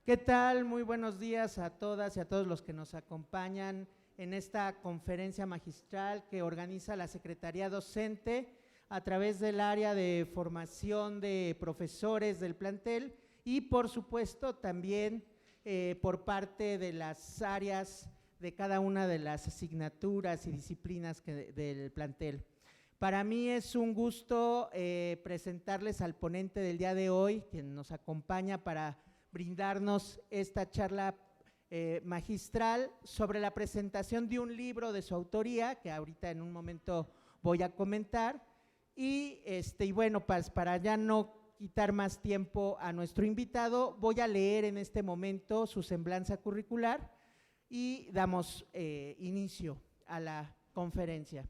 ¿Qué tal? Muy buenos días a todas y a todos los que nos acompañan en esta conferencia magistral que organiza la Secretaría Docente a través del área de formación de profesores del plantel y por supuesto también por parte de las áreas de cada una de las asignaturas y disciplinas del plantel. Para mí es un gusto presentarles al ponente del día de hoy, quien nos acompaña para brindarnos esta charla magistral sobre la presentación de un libro de su autoría, que ahorita en un momento voy a comentar, y bueno, para ya no quitar más tiempo a nuestro invitado, voy a leer en este momento su semblanza curricular y damos inicio a la conferencia.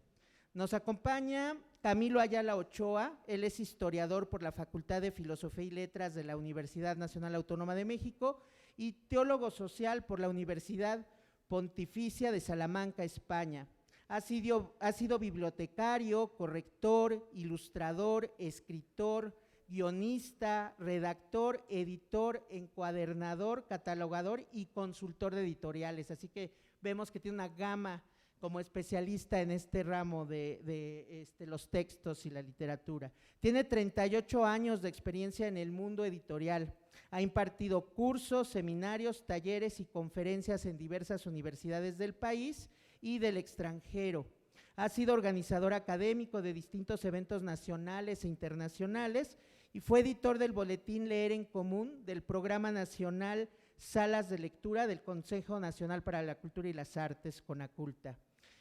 Nos acompaña Camilo Ayala Ochoa, él es historiador por la Facultad de Filosofía y Letras de la Universidad Nacional Autónoma de México y teólogo social por la Universidad Pontificia de Salamanca, España. Ha sido bibliotecario, corrector, ilustrador, escritor, guionista, redactor, editor, encuadernador, catalogador y consultor de editoriales, así que vemos que tiene una gama como especialista en este ramo de los textos y la literatura. Tiene 38 años de experiencia en el mundo editorial, ha impartido cursos, seminarios, talleres y conferencias en diversas universidades del país y del extranjero. Ha sido organizador académico de distintos eventos nacionales e internacionales y fue editor del boletín Leer en Común, del Programa Nacional Salas de Lectura del Consejo Nacional para la Cultura y las Artes, CONACULTA.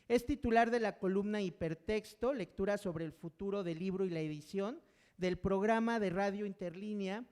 Es titular de la columna Hipertexto, lectura sobre el futuro del libro y la edición, del programa de radio Interlínea,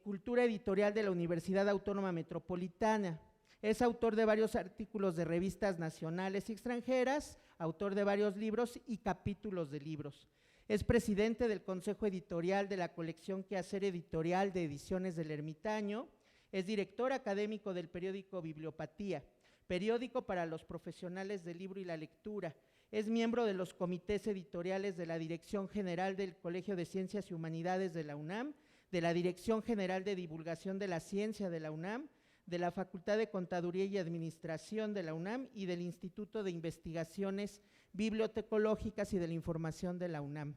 Cultura Editorial de la Universidad Autónoma Metropolitana. Es autor de varios artículos de revistas nacionales y extranjeras, autor de varios libros y capítulos de libros. Es presidente del Consejo Editorial de la colección Quehacer Editorial de Ediciones del Ermitaño, es director académico del periódico Bibliopatía, periódico para los profesionales del libro y la lectura, es miembro de los comités editoriales de la Dirección General del Colegio de Ciencias y Humanidades de la UNAM, de la Dirección General de Divulgación de la Ciencia de la UNAM, de la Facultad de Contaduría y Administración de la UNAM y del Instituto de Investigaciones Bibliotecológicas y de la Información de la UNAM.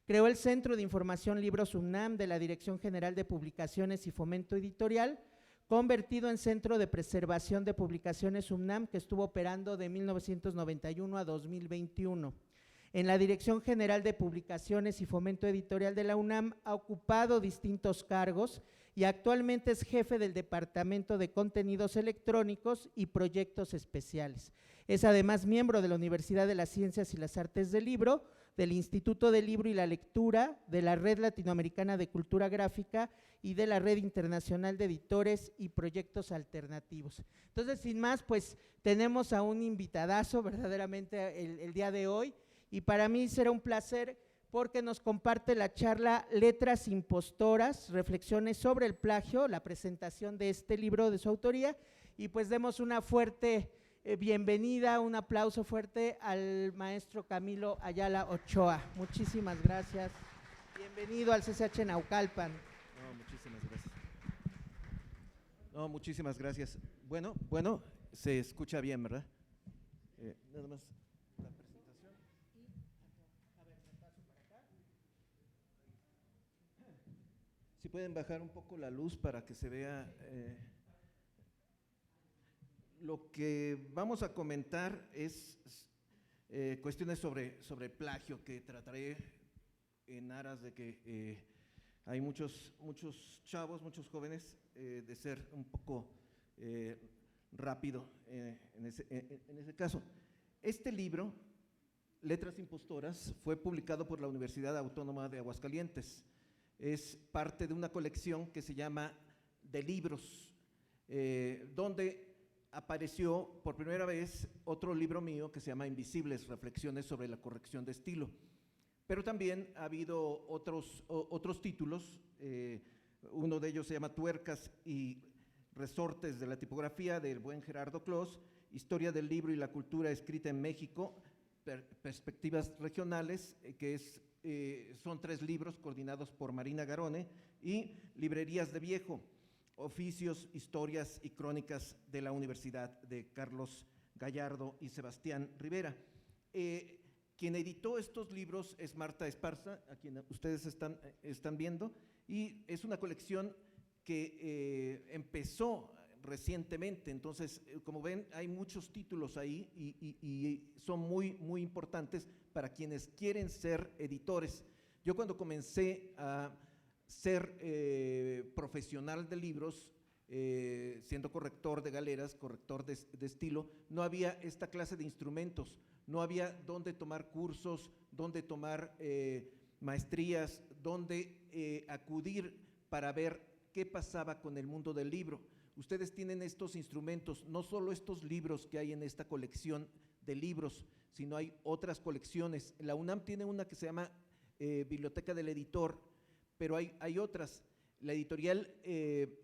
Creó el Centro de Información Libros UNAM de la Dirección General de Publicaciones y Fomento Editorial, convertido en Centro de Preservación de Publicaciones UNAM, que estuvo operando de 1991 a 2021. En la Dirección General de Publicaciones y Fomento Editorial de la UNAM ha ocupado distintos cargos y actualmente es jefe del Departamento de Contenidos Electrónicos y Proyectos Especiales. Es además miembro de la Universidad de las Ciencias y las Artes del Libro, del Instituto del Libro y la Lectura, de la Red Latinoamericana de Cultura Gráfica y de la Red Internacional de Editores y Proyectos Alternativos. Entonces, sin más, pues tenemos a un invitadazo verdaderamente el día de hoy, y para mí será un placer porque nos comparte la charla Letras Impostoras, reflexiones sobre el plagio, la presentación de este libro de su autoría, y pues demos una fuerte bienvenida, un aplauso fuerte al maestro Camilo Ayala Ochoa. Muchísimas gracias, bienvenido al CCH Naucalpan. Muchísimas gracias. Muchísimas gracias. Bueno, se escucha bien, ¿verdad? Nada más la presentación. A ver, me paso para acá. Si pueden bajar un poco la luz para que se vea. Lo que vamos a comentar es cuestiones sobre plagio, que trataré en aras de que hay muchos chavos, muchos jóvenes, de ser un poco rápido en ese caso. Este libro, Letras Impostoras, fue publicado por la Universidad Autónoma de Aguascalientes. Es parte de una colección que se llama De Libros, donde apareció por primera vez otro libro mío que se llama Invisibles, reflexiones sobre la corrección de estilo. Pero también ha habido otros títulos, uno de ellos se llama Tuercas y resortes de la tipografía, del buen Gerardo Clos, Historia del libro y la cultura escrita en México, perspectivas regionales, son 3 libros coordinados por Marina Garone, y Librerías de Viejo. Oficios, Historias y Crónicas de la Universidad de Carlos Gallardo y Sebastián Rivera. Quien editó estos libros es Marta Esparza, a quien ustedes están viendo, y es una colección que empezó recientemente. Entonces, como ven, hay muchos títulos ahí y son muy importantes para quienes quieren ser editores. Yo cuando comencé a ser profesional de libros, siendo corrector de galeras, corrector de estilo, no había esta clase de instrumentos, no había dónde tomar cursos, dónde tomar maestrías, dónde acudir para ver qué pasaba con el mundo del libro. Ustedes tienen estos instrumentos, no solo estos libros que hay en esta colección de libros, sino hay otras colecciones. La UNAM tiene una que se llama Biblioteca del Editor, pero hay otras. La editorial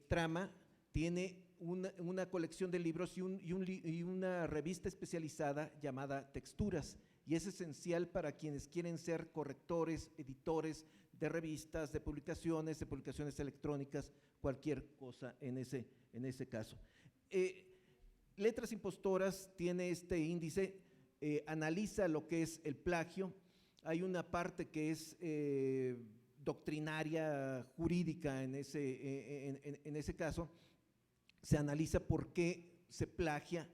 Trama tiene una colección de libros y una revista especializada llamada Texturas, y es esencial para quienes quieren ser correctores, editores de revistas, de publicaciones electrónicas, cualquier cosa en ese caso. Letras Impostoras tiene este índice, analiza lo que es el plagio. Hay una parte que es doctrinaria, jurídica en ese caso. Se analiza por qué se plagia,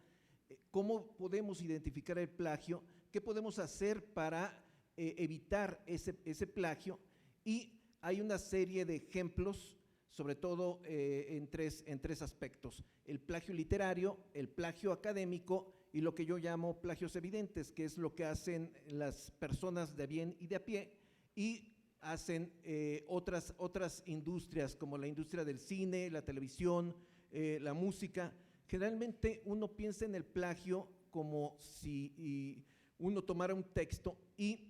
cómo podemos identificar el plagio, qué podemos hacer para evitar ese plagio, y hay una serie de ejemplos, sobre todo en tres aspectos: el plagio literario, el plagio académico y lo que yo llamo plagios evidentes, que es lo que hacen las personas de bien y de a pie, y hacen otras industrias, como la industria del cine, la televisión, la música. Generalmente uno piensa en el plagio como si uno tomara un texto y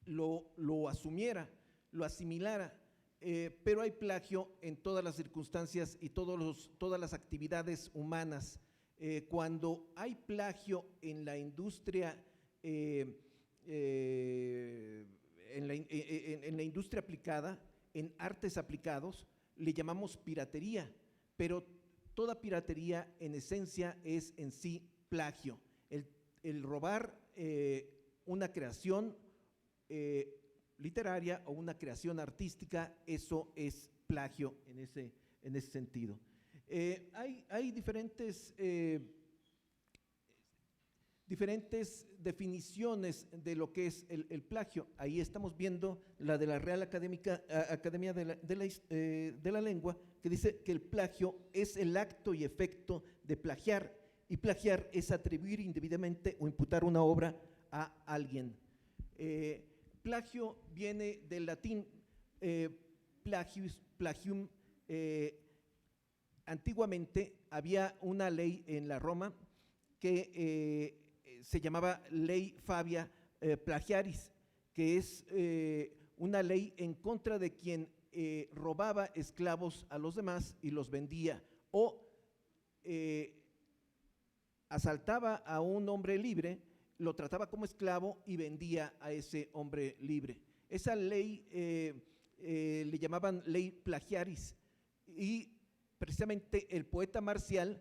lo asumiera, lo asimilara, pero hay plagio en todas las circunstancias y todas las actividades humanas. Cuando hay plagio en la industria, en la industria aplicada, en artes aplicados, le llamamos piratería, pero toda piratería en esencia es en sí plagio. El robar una creación literaria o una creación artística, eso es plagio en ese sentido. Hay diferentes definiciones de lo que es el plagio. Ahí estamos viendo la de la Real Academia de la Lengua, que dice que el plagio es el acto y efecto de plagiar, y plagiar es atribuir indebidamente o imputar una obra a alguien. Plagio viene del latín plagium. Antiguamente había una ley en la Roma que se llamaba Ley Fabia Plagiaris, que es una ley en contra de quien robaba esclavos a los demás y los vendía, o asaltaba a un hombre libre, lo trataba como esclavo y vendía a ese hombre libre. Esa ley le llamaban Ley Plagiaris, y precisamente el poeta Marcial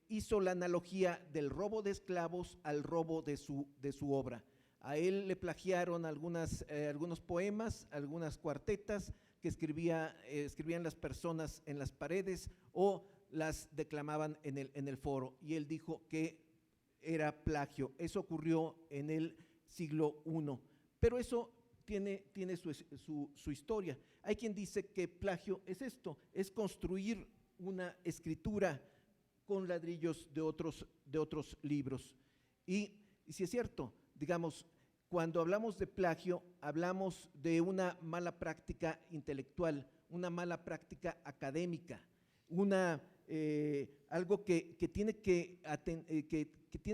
hizo la analogía del robo de esclavos al robo de su obra. A él le plagiaron algunos poemas, algunas cuartetas que escribían las personas en las paredes o las declamaban en el foro, y él dijo que era plagio. Eso ocurrió en el siglo I, pero eso tiene su historia. Hay quien dice que plagio es esto, es construir una escritura con ladrillos de otros libros. Y si es cierto, digamos, cuando hablamos de plagio, hablamos de una mala práctica intelectual, una mala práctica académica, algo que tiene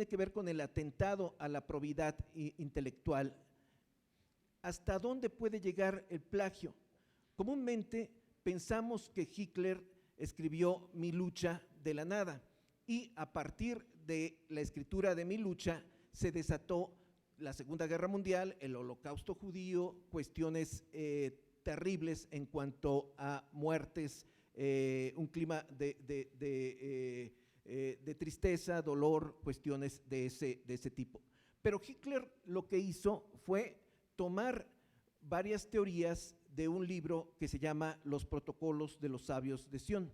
que ver con el atentado a la probidad intelectual. ¿Hasta dónde puede llegar el plagio? Comúnmente pensamos que Hitler escribió Mi lucha de la nada, y a partir de la escritura de Mi lucha se desató la Segunda Guerra Mundial, el Holocausto judío, cuestiones terribles en cuanto a muertes, un clima de tristeza, dolor, cuestiones de ese tipo. Pero Hitler lo que hizo fue tomar varias teorías de un libro que se llama Los Protocolos de los Sabios de Sion,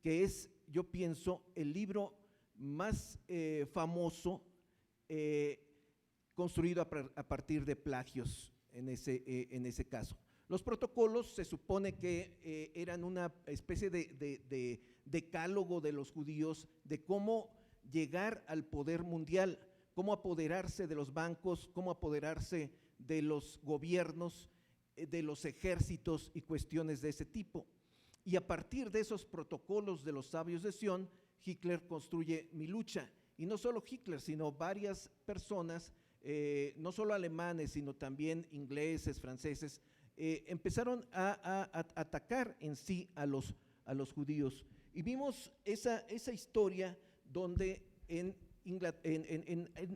que es, yo pienso, el libro más famoso construido a partir de plagios en ese caso. Los protocolos se supone que eran una especie de decálogo de los judíos de cómo llegar al poder mundial, cómo apoderarse de los bancos, cómo apoderarse de los gobiernos, de los ejércitos y cuestiones de ese tipo. Y a partir de esos protocolos de los sabios de Sion, Hitler construye Mi Lucha. Y no solo Hitler, sino varias personas, no solo alemanes, sino también ingleses, franceses, empezaron a atacar en sí a los judíos. Y vimos esa historia donde en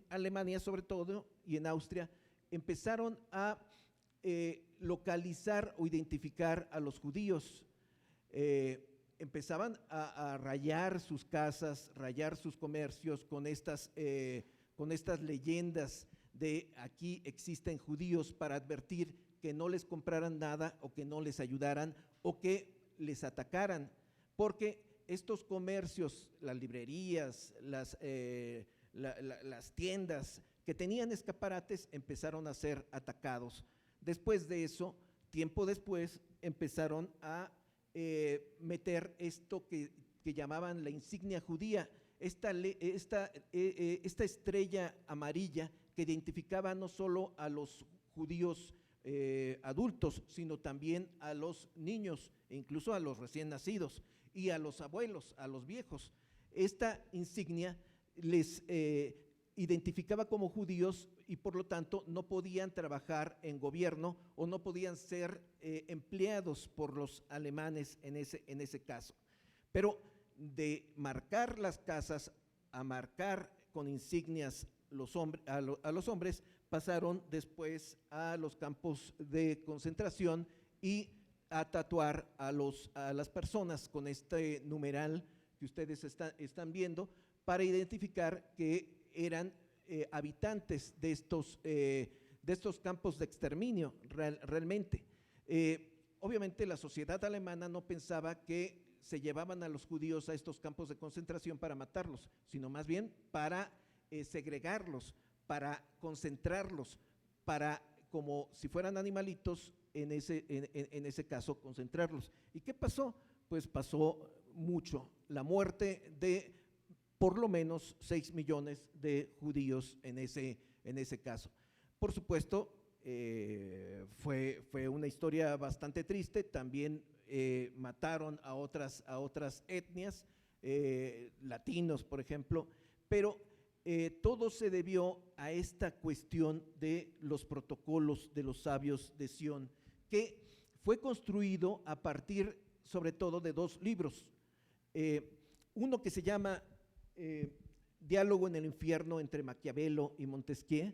Alemania sobre todo y en Austria empezaron a localizar o identificar a los judíos. Empezaban a rayar sus casas, rayar sus comercios con estas leyendas de aquí existen judíos, para advertir que no les compraran nada o que no les ayudaran o que les atacaran, porque estos comercios, las librerías, las tiendas que tenían escaparates empezaron a ser atacados. Después de eso, tiempo después, empezaron a meter esto que llamaban la insignia judía, esta estrella amarilla que identificaba no solo a los judíos adultos, sino también a los niños e incluso a los recién nacidos y a los abuelos, a los viejos. Esta insignia les identificaba como judíos y por lo tanto no podían trabajar en gobierno o no podían ser empleados por los alemanes en ese caso. Pero de marcar las casas a marcar con insignias a los hombres, pasaron después a los campos de concentración y a tatuar a las personas con este numeral que ustedes están viendo para identificar que eran habitantes de estos campos de exterminio realmente. Obviamente la sociedad alemana no pensaba que se llevaban a los judíos a estos campos de concentración para matarlos, sino más bien para segregarlos, para concentrarlos, para, como si fueran animalitos, en ese caso, concentrarlos. ¿Y qué pasó? Pues pasó mucho, la muerte de por lo menos 6 millones de judíos en ese caso. Por supuesto, fue una historia bastante triste. También mataron a otras etnias, latinos, por ejemplo, pero todo se debió a esta cuestión de los protocolos de los sabios de Sion, que fue construido a partir, sobre todo, de 2 libros. Uno que se llama Diálogo en el infierno entre Maquiavelo y Montesquieu,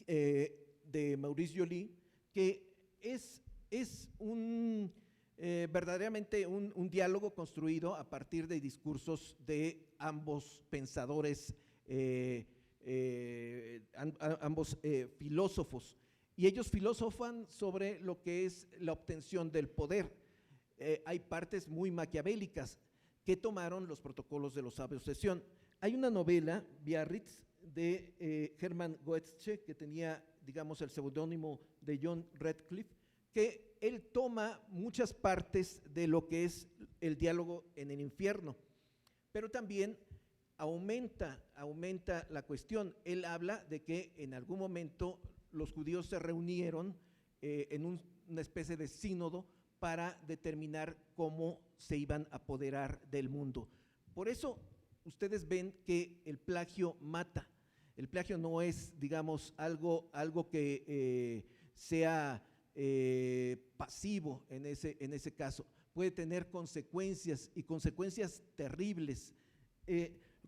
de Maurice Joly, que es verdaderamente un diálogo construido a partir de discursos de ambos pensadores, ambos filósofos, y ellos filosofan sobre lo que es la obtención del poder. Hay partes muy maquiavélicas que tomaron los protocolos de los sabios de Sion. Hay una novela, Biarritz, de Hermann Goethe, que tenía, digamos, el seudónimo de John Radcliffe, que él toma muchas partes de lo que es el diálogo en el infierno, pero también aumenta la cuestión. Él habla de que en algún momento los judíos se reunieron en una especie de sínodo para determinar cómo se iban a apoderar del mundo. Por eso ustedes ven que el plagio mata. El plagio no es, digamos, algo que sea pasivo en ese caso. Puede tener consecuencias, y consecuencias terribles,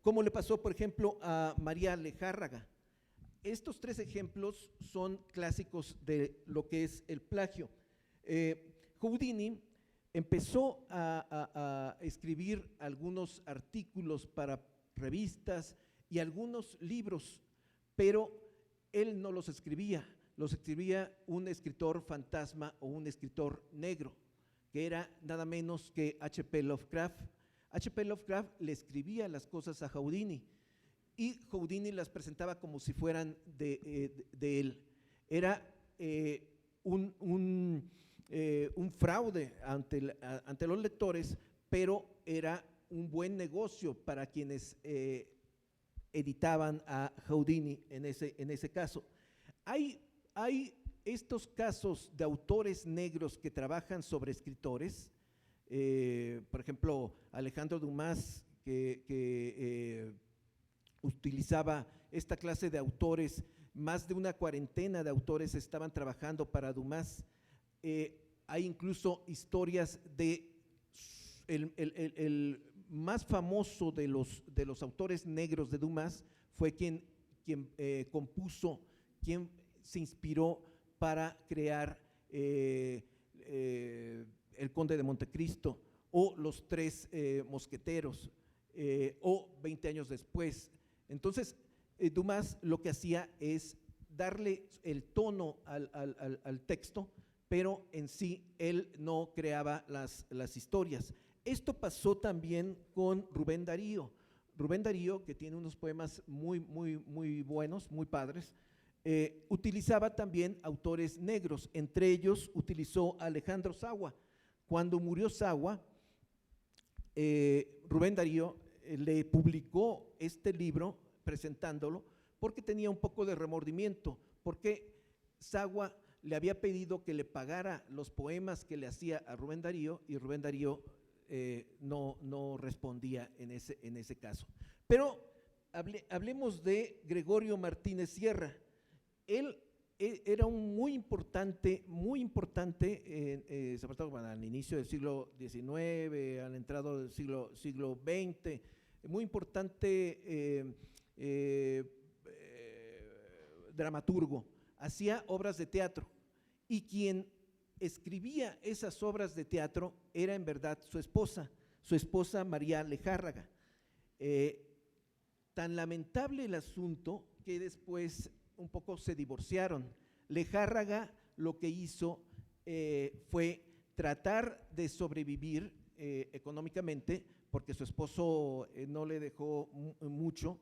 como le pasó, por ejemplo, a María Lejárraga. Estos 3 ejemplos son clásicos de lo que es el plagio. Houdini empezó a escribir algunos artículos para revistas y algunos libros, pero él no los escribía un escritor fantasma o un escritor negro, que era nada menos que H.P. Lovecraft. H.P. Lovecraft le escribía las cosas a Houdini y Houdini las presentaba como si fueran de él. Era un fraude ante los lectores, pero era un buen negocio para quienes editaban a Houdini en ese caso. Hay estos casos de autores negros que trabajan sobre escritores, por ejemplo, Alejandro Dumas, que utilizaba esta clase de autores, más de una cuarentena de autores estaban trabajando para Dumas. Hay incluso historias de el más famoso de los autores negros de Dumas fue quien compuso, quien se inspiró para crear El Conde de Montecristo o Los Tres Mosqueteros o 20 años después. Entonces, Dumas lo que hacía es darle el tono al texto, pero en sí él no creaba las historias. Esto pasó también con Rubén Darío. Rubén Darío, que tiene unos poemas muy buenos, muy padres, utilizaba también autores negros, entre ellos utilizó a Alejandro Zagua. Cuando murió Zagua, Rubén Darío le publicó este libro presentándolo porque tenía un poco de remordimiento, porque Zagua le había pedido que le pagara los poemas que le hacía a Rubén Darío y Rubén Darío no respondía en ese caso. Pero hablemos de Gregorio Martínez Sierra. Él era un muy importante, sobre todo al inicio del siglo XIX, al entrado del siglo XX, muy importante dramaturgo, hacía obras de teatro y quien escribía esas obras de teatro era en verdad su esposa María Lejárraga. Tan lamentable el asunto que después un poco se divorciaron. Lejárraga lo que hizo fue tratar de sobrevivir económicamente porque su esposo no le dejó mucho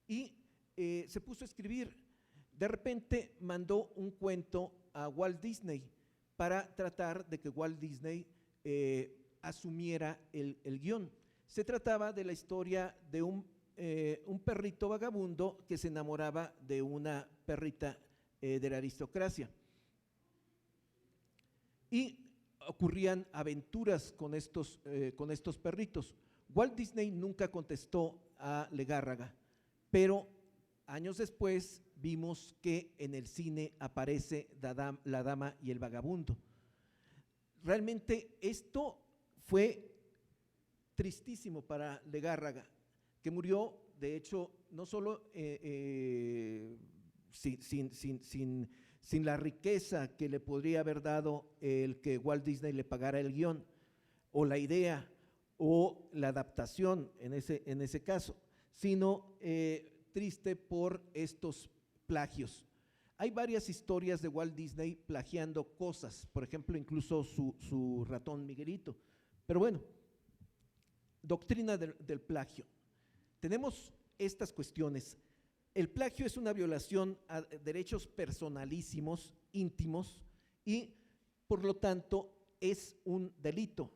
y se puso a escribir. De repente mandó un cuento a Walt Disney para tratar de que Walt Disney asumiera el guión. Se trataba de la historia de un perrito vagabundo que se enamoraba de una perrita de la aristocracia. Y ocurrían aventuras con estos perritos. Walt Disney nunca contestó a Lejárraga, pero años después vimos que en el cine aparece La Dama y el Vagabundo. Realmente esto fue tristísimo para Lejárraga, que murió, de hecho, no solo sin la riqueza que le podría haber dado el que Walt Disney le pagara el guión, o la idea, o la adaptación en ese caso, sino triste por estos plagios. Hay varias historias de Walt Disney plagiando cosas, por ejemplo, incluso su ratón Miguelito. Pero bueno, doctrina del plagio. Tenemos estas cuestiones. El plagio es una violación a derechos personalísimos, íntimos, y por lo tanto es un delito.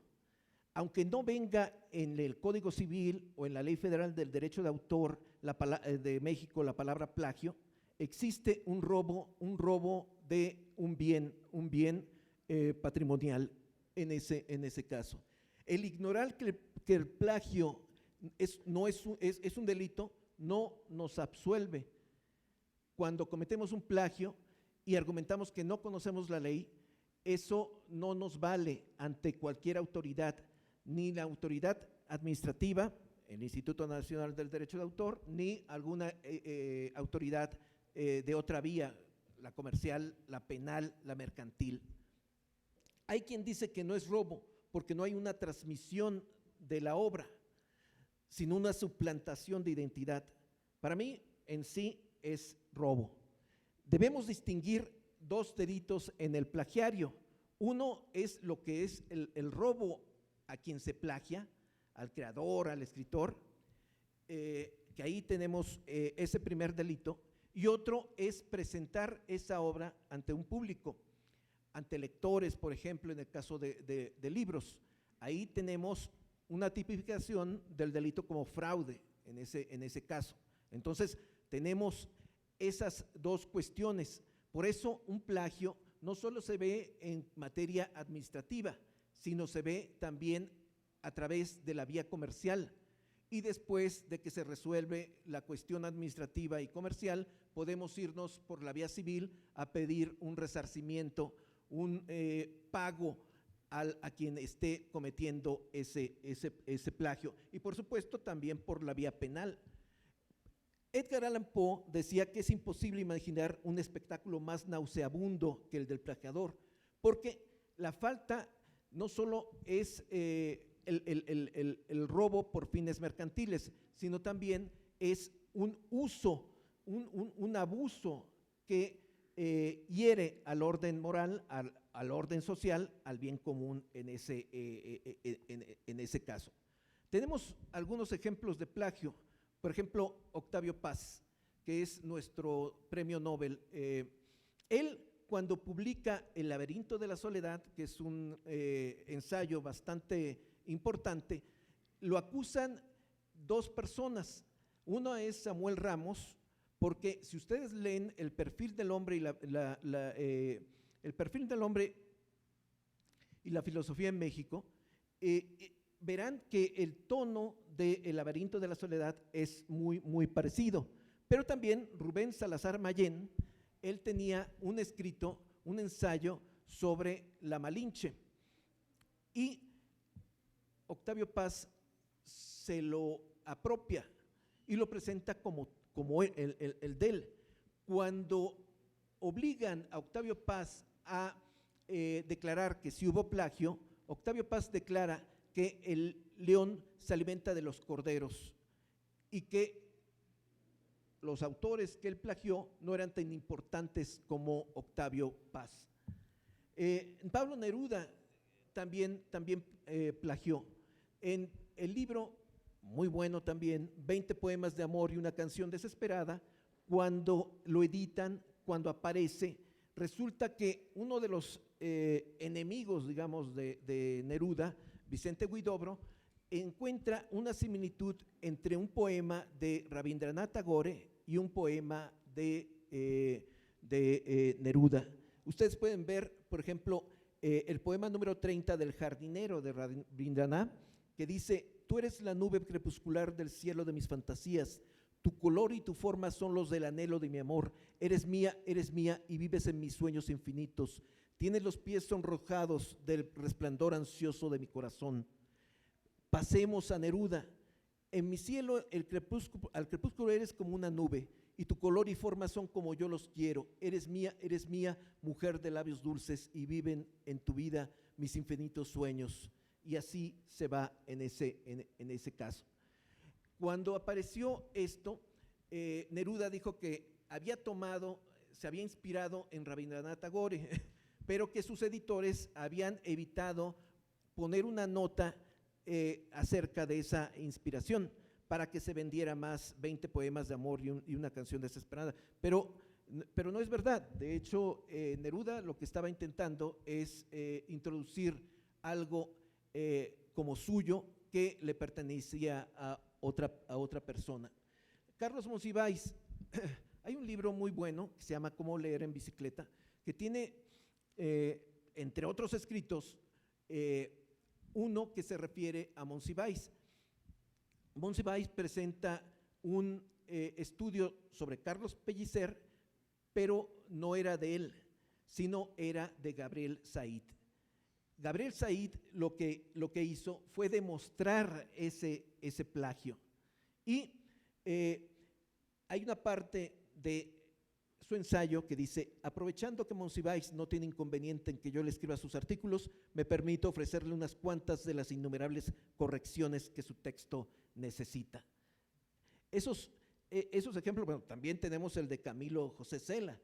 Aunque no venga en el Código Civil o en la Ley Federal del Derecho de Autor de México la palabra plagio, existe un robo de un bien patrimonial en ese caso. El ignorar que el plagio es un delito no nos absuelve. Cuando cometemos un plagio y argumentamos que no conocemos la ley, eso no nos vale ante cualquier autoridad, ni la autoridad administrativa, el Instituto Nacional del Derecho de Autor, ni alguna autoridad de otra vía, la comercial, la penal, la mercantil. Hay quien dice que no es robo porque no hay una transmisión de la obra, sino una suplantación de identidad. Para mí, en sí, es robo. Debemos distinguir dos delitos en el plagiario. Uno es lo que es el robo a quien se plagia, al creador, al escritor, que ahí tenemos ese primer delito, y otro es presentar esa obra ante un público, ante lectores, por ejemplo, en el caso de libros. Ahí tenemos una tipificación del delito como fraude en ese caso. Entonces, tenemos esas dos cuestiones. Por eso, un plagio no solo se ve en materia administrativa, sino se ve también a través de la vía comercial. Y después de que se resuelve la cuestión administrativa y comercial, podemos irnos por la vía civil a pedir un resarcimiento, un pago a quien esté cometiendo ese plagio, y por supuesto también por la vía penal. Edgar Allan Poe decía que es imposible imaginar un espectáculo más nauseabundo que el del plagiador, porque la falta no solo es el robo por fines mercantiles, sino también es un uso, un abuso que hiere al orden moral, al orden social, al bien común en ese caso. Tenemos algunos ejemplos de plagio. Por ejemplo, Octavio Paz, que es nuestro premio Nobel. Él, cuando publica El laberinto de la soledad, que es un ensayo bastante importante, lo acusan dos personas. Uno es Samuel Ramos, porque si ustedes leen El perfil del hombre El perfil del hombre y la filosofía en México, verán que el tono de El laberinto de la soledad es muy, muy parecido. Pero también Rubén Salazar Mayén, él tenía un escrito, un ensayo sobre la Malinche, y Octavio Paz se lo apropia y lo presenta como el de él. Cuando obligan a Octavio Paz a declarar que sí hubo plagio, Octavio Paz declara que el león se alimenta de los corderos y que los autores que él plagió no eran tan importantes como Octavio Paz. Pablo Neruda también plagió. En el libro, muy bueno también, 20 poemas de amor y una canción desesperada, cuando lo editan, cuando aparece, resulta que uno de los enemigos, digamos, de Neruda, Vicente Huidobro, encuentra una similitud entre un poema de Rabindranath Tagore y un poema de Neruda. Ustedes pueden ver, por ejemplo, el poema número 30 del Jardinero de Rabindranath, que dice: tú eres la nube crepuscular del cielo de mis fantasías, tu color y tu forma son los del anhelo de mi amor, eres mía y vives en mis sueños infinitos, tienes los pies sonrojados del resplandor ansioso de mi corazón. Pasemos a Neruda. En mi cielo al crepúsculo eres como una nube, y tu color y forma son como yo los quiero. Eres mía, mujer de labios dulces, y viven en tu vida mis infinitos sueños. Y así se va en ese caso. Cuando apareció esto, Neruda dijo que se había inspirado en Rabindranath Tagore, pero que sus editores habían evitado poner una nota acerca de esa inspiración para que se vendiera más 20 poemas de amor y una canción desesperada, pero no es verdad. De hecho, Neruda lo que estaba intentando es introducir algo como suyo que le pertenecía a otra persona. Carlos Monsiváis, hay un libro muy bueno que se llama Cómo leer en bicicleta, que tiene, entre otros escritos, uno que se refiere a Monsiváis. Monsiváis presenta un estudio sobre Carlos Pellicer, pero no era de él, sino era de Gabriel Said. Gabriel Said lo que hizo fue demostrar ese plagio. Y hay una parte de su ensayo que dice: aprovechando que Monsiváis no tiene inconveniente en que yo le escriba sus artículos, me permito ofrecerle unas cuantas de las innumerables correcciones que su texto necesita. Esos ejemplos, bueno, también tenemos el de Camilo José Cela.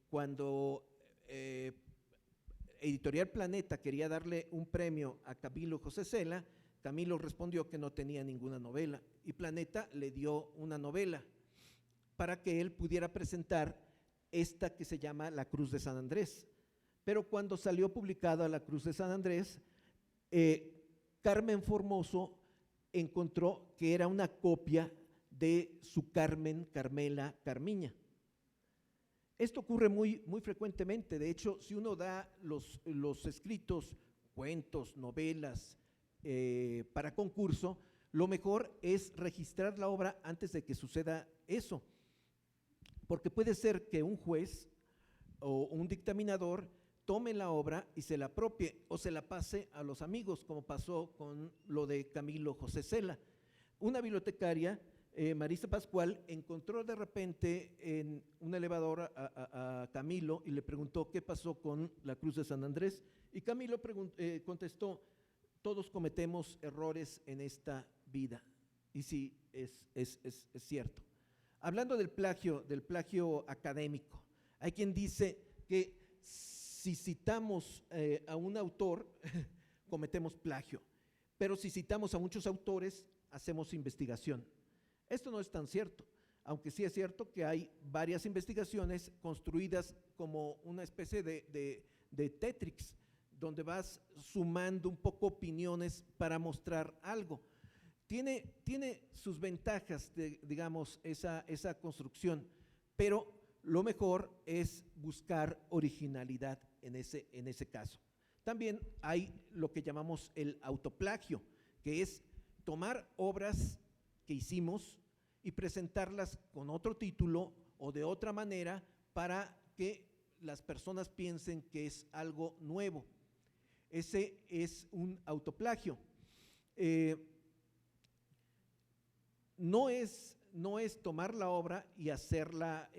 Cuando Editorial Planeta quería darle un premio a Camilo José Cela, Camilo respondió que no tenía ninguna novela y Planeta le dio una novela para que él pudiera presentar esta que se llama La Cruz de San Andrés. Pero cuando salió publicada La Cruz de San Andrés, Carmen Formoso encontró que era una copia de su Carmen, Carmela, Carmiña. Esto ocurre muy frecuentemente. De hecho, si uno da los escritos, cuentos, novelas para concurso, lo mejor es registrar la obra antes de que suceda eso, porque puede ser que un juez o un dictaminador tome la obra y se la apropie o se la pase a los amigos, como pasó con lo de Camilo José Cela. Una bibliotecaria, Marisa Pascual, encontró de repente en un elevador a Camilo y le preguntó qué pasó con La Cruz de San Andrés, y Camilo contestó: todos cometemos errores en esta vida. Y sí, es cierto. Hablando del plagio académico, hay quien dice que si citamos a un autor, cometemos plagio, pero si citamos a muchos autores, hacemos investigación. Esto no es tan cierto, aunque sí es cierto que hay varias investigaciones construidas como una especie de Tetrix, donde vas sumando un poco opiniones para mostrar algo. Tiene sus ventajas, digamos, esa construcción, pero lo mejor es buscar originalidad en ese caso. También hay lo que llamamos el autoplagio, que es tomar obras que hicimos y presentarlas con otro título o de otra manera para que las personas piensen que es algo nuevo. Ese es un autoplagio. No es tomar la obra y hacerla,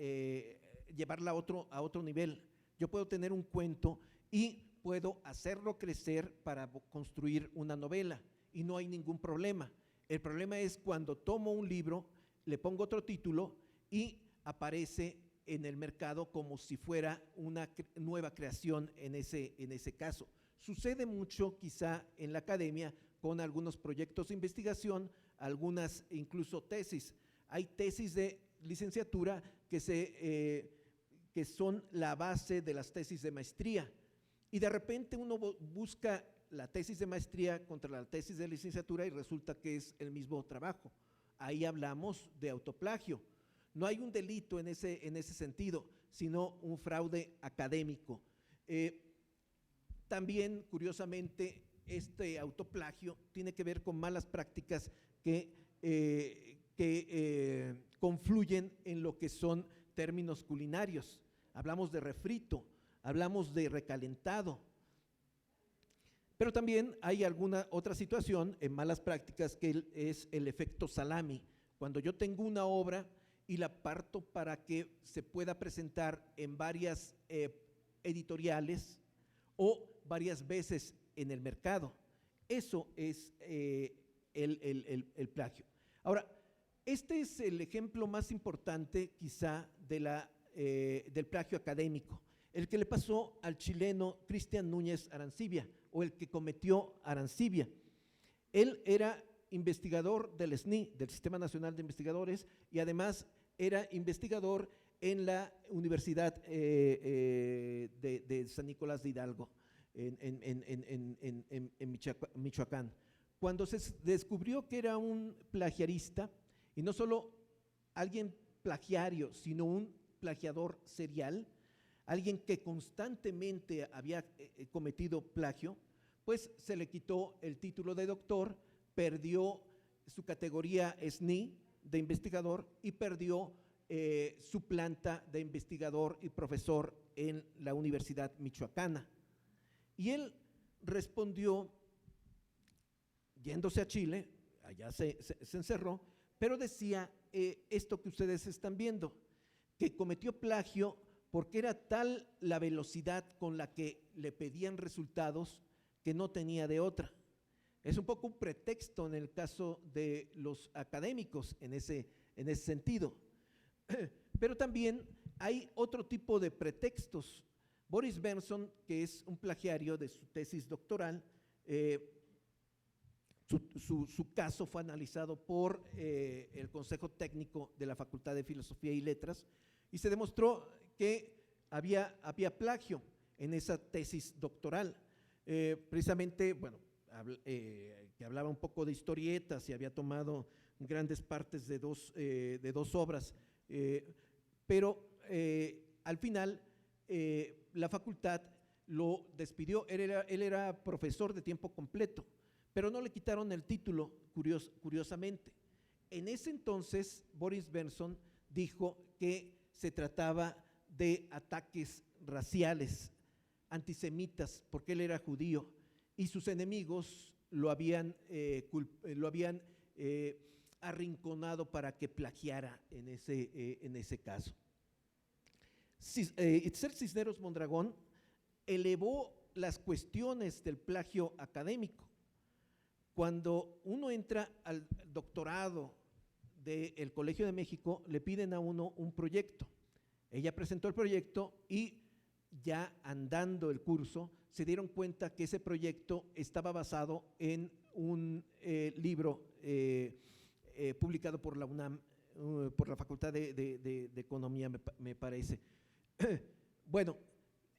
llevarla a otro nivel. Yo puedo tener un cuento y puedo hacerlo crecer para construir una novela y no hay ningún problema. El problema es cuando tomo un libro, le pongo otro título y aparece en el mercado como si fuera una nueva creación en ese caso. Sucede mucho quizá en la academia con algunos proyectos de investigación, algunas incluso tesis. Hay tesis de licenciatura que son la base de las tesis de maestría y de repente uno busca la tesis de maestría contra la tesis de licenciatura y resulta que es el mismo trabajo. Ahí hablamos de autoplagio. No hay un delito en ese sentido, sino un fraude académico. También, curiosamente, este autoplagio tiene que ver con malas prácticas que confluyen en lo que son términos culinarios. Hablamos de refrito, hablamos de recalentado, pero también hay alguna otra situación en malas prácticas que es el efecto salami. Cuando yo tengo una obra y la parto para que se pueda presentar en varias editoriales o varias veces en el mercado. Eso es el plagio. Ahora, este es el ejemplo más importante quizá del plagio académico, el que le pasó al chileno Cristian Núñez Arancibia, o el que cometió Arancibia. Él era investigador del SNI, del Sistema Nacional de Investigadores, y además era investigador en la Universidad de San Nicolás de Hidalgo, en Michoacán. Cuando se descubrió que era un plagiarista, y no solo alguien plagiario, sino un plagiador serial, alguien que constantemente había cometido plagio, pues se le quitó el título de doctor, perdió su categoría SNI de investigador y perdió su planta de investigador y profesor en la Universidad Michoacana. Y él respondió yéndose a Chile, allá se encerró, pero decía esto que ustedes están viendo, que cometió plagio porque era tal la velocidad con la que le pedían resultados que no tenía de otra. Es un poco un pretexto en el caso de los académicos en ese sentido. Pero también hay otro tipo de pretextos. Boris Benson, que es un plagiario de su tesis doctoral, su caso fue analizado por el Consejo Técnico de la Facultad de Filosofía y Letras y se demostró que había plagio en esa tesis doctoral. Precisamente, bueno, que hablaba un poco de historietas y había tomado grandes partes de dos obras, pero al final la facultad lo despidió. Él era profesor de tiempo completo, pero no le quitaron el título, curiosamente. En ese entonces, Boris Benson dijo que se trataba de ataques raciales, antisemitas, porque él era judío, y sus enemigos lo habían arrinconado para que plagiara en ese caso. Itzel Cisneros Mondragón elevó las cuestiones del plagio académico. Cuando uno entra al doctorado del Colegio de México, le piden a uno un proyecto. Ella presentó el proyecto y ya andando el curso, se dieron cuenta que ese proyecto estaba basado en un libro publicado por la UNAM, por la Facultad de Economía, me parece. Bueno,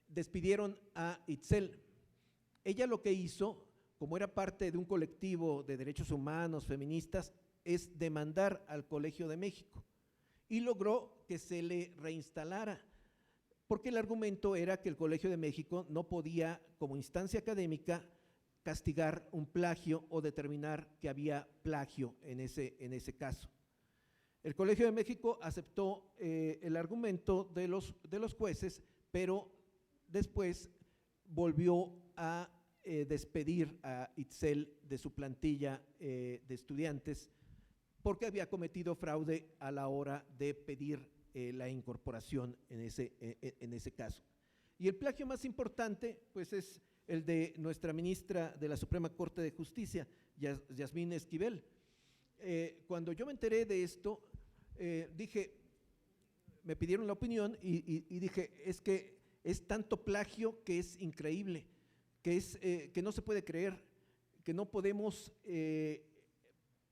despidieron a Itzel. Ella lo que hizo, como era parte de un colectivo de derechos humanos, feministas, es demandar al Colegio de México y logró que se le reinstalara, porque el argumento era que el Colegio de México no podía, como instancia académica, castigar un plagio o determinar que había plagio en ese caso. El Colegio de México aceptó el argumento de los jueces, pero después volvió a despedir a Itzel de su plantilla de estudiantes porque había cometido fraude a la hora de pedir la incorporación en ese caso. Y el plagio más importante, pues, es el de nuestra ministra de la Suprema Corte de Justicia, Yasmín Esquivel. Cuando yo me enteré de esto, me pidieron la opinión y dije, es que es tanto plagio que es increíble, que no se puede creer, que no podemos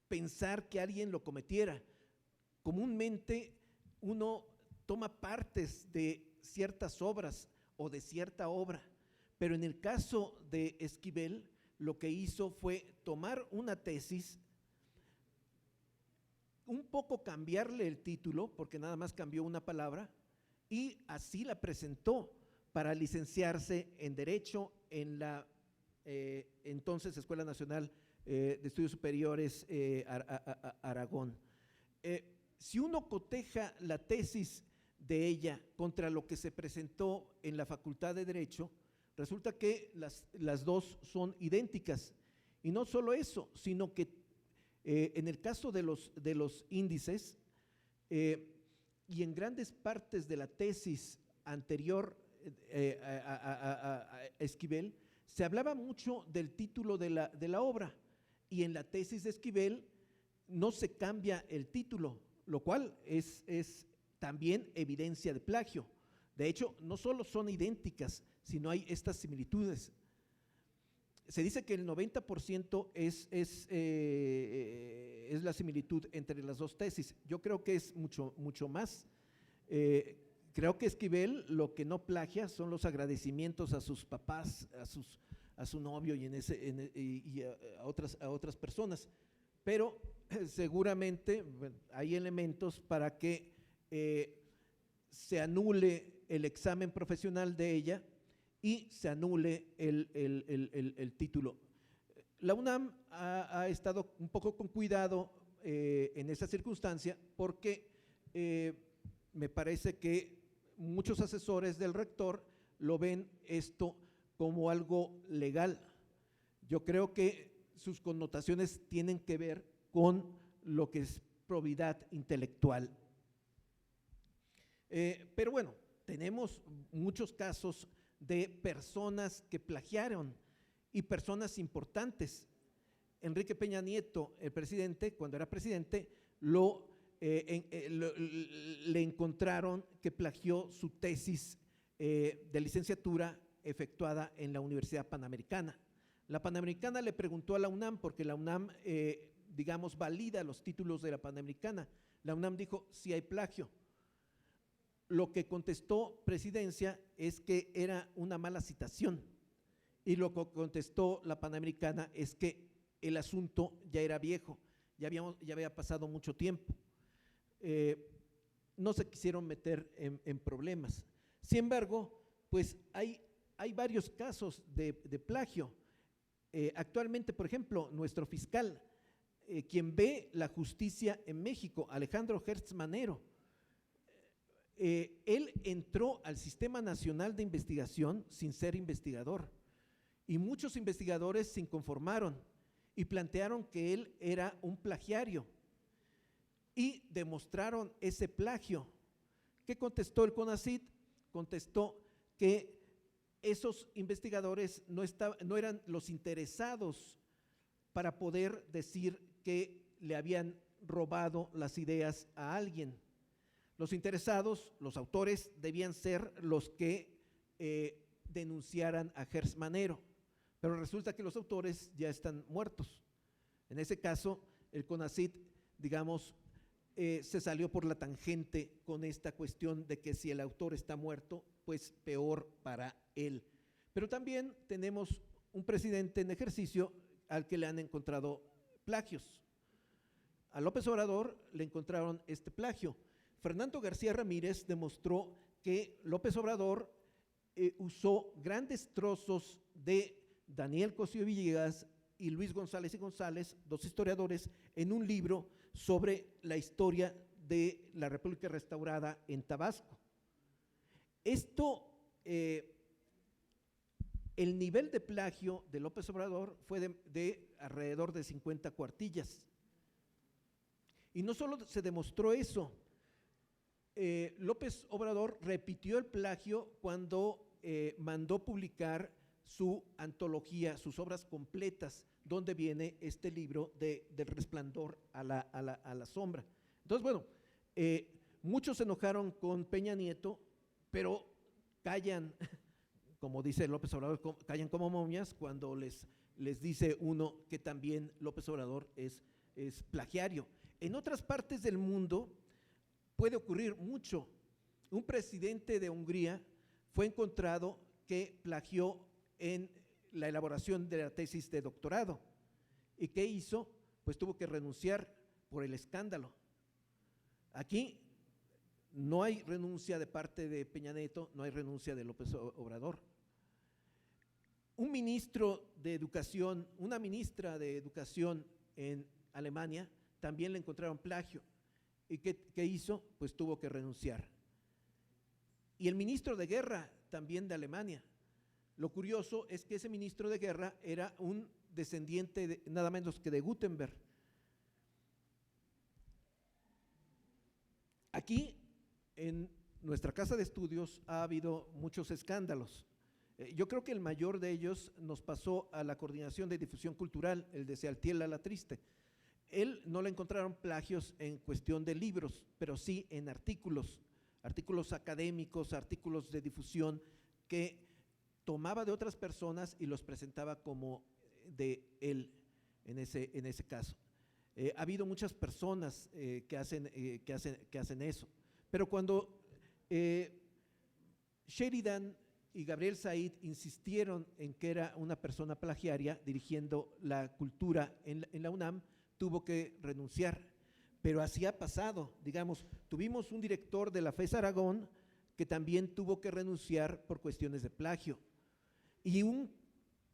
pensar que alguien lo cometiera. Comúnmente uno toma partes de ciertas obras o de cierta obra, pero en el caso de Esquivel, lo que hizo fue tomar una tesis, un poco cambiarle el título, porque nada más cambió una palabra, y así la presentó para licenciarse en Derecho en la entonces Escuela Nacional de Estudios Superiores Aragón. Si uno coteja la tesis de ella contra lo que se presentó en la Facultad de Derecho, resulta que las dos son idénticas. Y no solo eso, sino que en el caso de los índices y en grandes partes de la tesis anterior a Esquivel, se hablaba mucho del título de la obra, y en la tesis de Esquivel no se cambia el título, lo cual es también evidencia de plagio. De hecho, no solo son idénticas, sino hay estas similitudes. Se dice que el 90% es la similitud entre las dos tesis. Yo creo que es mucho más. Creo que Esquivel lo que no plagia son los agradecimientos a sus papás, a su novio y a otras personas, pero seguramente hay elementos para que se anule el examen profesional de ella y se anule el título. La UNAM ha estado un poco con cuidado en esa circunstancia porque me parece que muchos asesores del rector lo ven esto como algo legal. Yo creo que sus connotaciones tienen que ver con lo que es probidad intelectual. Pero bueno, tenemos muchos casos de personas que plagiaron y personas importantes. Enrique Peña Nieto, el presidente, cuando era presidente, le encontraron que plagió su tesis de licenciatura efectuada en la Universidad Panamericana. La Panamericana le preguntó a la UNAM, porque la UNAM, digamos, valida los títulos de la Panamericana. La UNAM dijo, sí hay plagio. Lo que contestó Presidencia es que era una mala citación, y lo que contestó la Panamericana es que el asunto ya era viejo, ya había pasado mucho tiempo. No se quisieron meter en problemas. Sin embargo, pues hay varios casos de plagio. Actualmente, por ejemplo, nuestro fiscal, quien ve la justicia en México, Alejandro Gertz Manero, él entró al Sistema Nacional de Investigación sin ser investigador, y muchos investigadores se inconformaron y plantearon que él era un plagiario y demostraron ese plagio. ¿Qué contestó el CONACYT? Contestó que esos investigadores no eran los interesados para poder decir que le habían robado las ideas a alguien. Los interesados, los autores, debían ser los que denunciaran a Gertz Manero, pero resulta que los autores ya están muertos. En ese caso, el CONACYT, digamos, se salió por la tangente con esta cuestión de que si el autor está muerto, pues peor para él. Pero también tenemos un presidente en ejercicio al que le han encontrado plagios. A López Obrador le encontraron este plagio. Fernando García Ramírez demostró que López Obrador usó grandes trozos de Daniel Cosío Villegas y Luis González y González, dos historiadores, en un libro sobre la historia de la República Restaurada en Tabasco. Esto, el nivel de plagio de López Obrador fue de alrededor de 50 cuartillas. Y no solo se demostró eso, López Obrador repitió el plagio cuando mandó publicar su antología, sus obras completas, donde viene este libro del resplandor a la sombra. Entonces, bueno, muchos se enojaron con Peña Nieto, pero callan, como dice López Obrador, callan como momias cuando les dice uno que también López Obrador es plagiario. En otras partes del mundo puede ocurrir mucho. Un presidente de Hungría fue encontrado que plagió en la elaboración de la tesis de doctorado. ¿Y qué hizo? Pues tuvo que renunciar por el escándalo. Aquí no hay renuncia de parte de Peña Nieto, no hay renuncia de López Obrador. Un ministro de Educación, una ministra de Educación en Alemania, también le encontraron plagio. ¿Y qué hizo? Pues tuvo que renunciar. Y el ministro de Guerra, también de Alemania. Lo curioso es que ese ministro de Guerra era un descendiente nada menos que de Gutenberg. Aquí, en nuestra casa de estudios, ha habido muchos escándalos. Yo creo que el mayor de ellos nos pasó a la Coordinación de Difusión Cultural, el de Sealtiel Alatriste. Él no le encontraron plagios en cuestión de libros, pero sí en artículos académicos, artículos de difusión que tomaba de otras personas y los presentaba como de él en ese caso. Ha habido muchas personas que hacen eso, pero cuando Sheridan y Gabriel Said insistieron en que era una persona plagiaria dirigiendo la cultura en la UNAM, tuvo que renunciar. Pero así ha pasado, digamos, tuvimos un director de la FES Aragón que también tuvo que renunciar por cuestiones de plagio, y un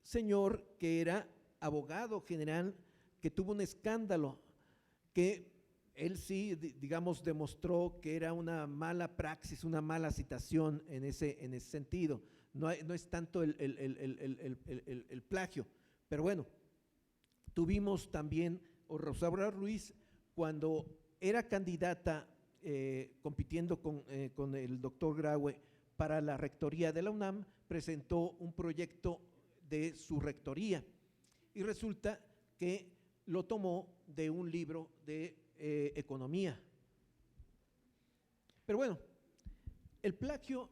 señor que era abogado general que tuvo un escándalo, que él sí, digamos, demostró que era una mala praxis, una mala citación en ese sentido. No es tanto el plagio, pero bueno, tuvimos también Rosaura Ruiz, cuando era candidata compitiendo con el doctor Graue para la rectoría de la UNAM, presentó un proyecto de su rectoría y resulta que lo tomó de un libro de economía. Pero bueno, el plagio,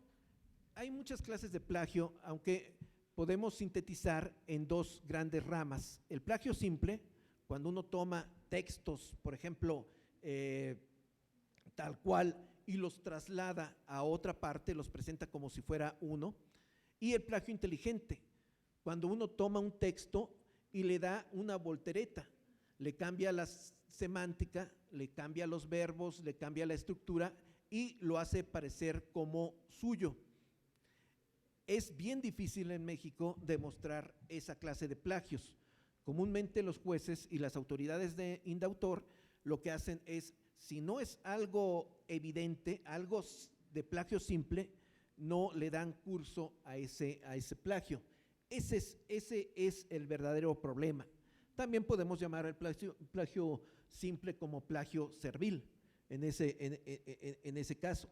hay muchas clases de plagio, aunque podemos sintetizar en dos grandes ramas. El plagio simple, cuando uno toma textos, por ejemplo, tal cual, y los traslada a otra parte, los presenta como si fuera uno. Y el plagio inteligente, cuando uno toma un texto y le da una voltereta, le cambia la semántica, le cambia los verbos, le cambia la estructura y lo hace parecer como suyo. Es bien difícil en México demostrar esa clase de plagios. Comúnmente los jueces y las autoridades de indautor lo que hacen es, si no es algo evidente, algo de plagio simple, no le dan curso a ese plagio. Ese es el verdadero problema. También podemos llamar al plagio simple como plagio servil en ese caso.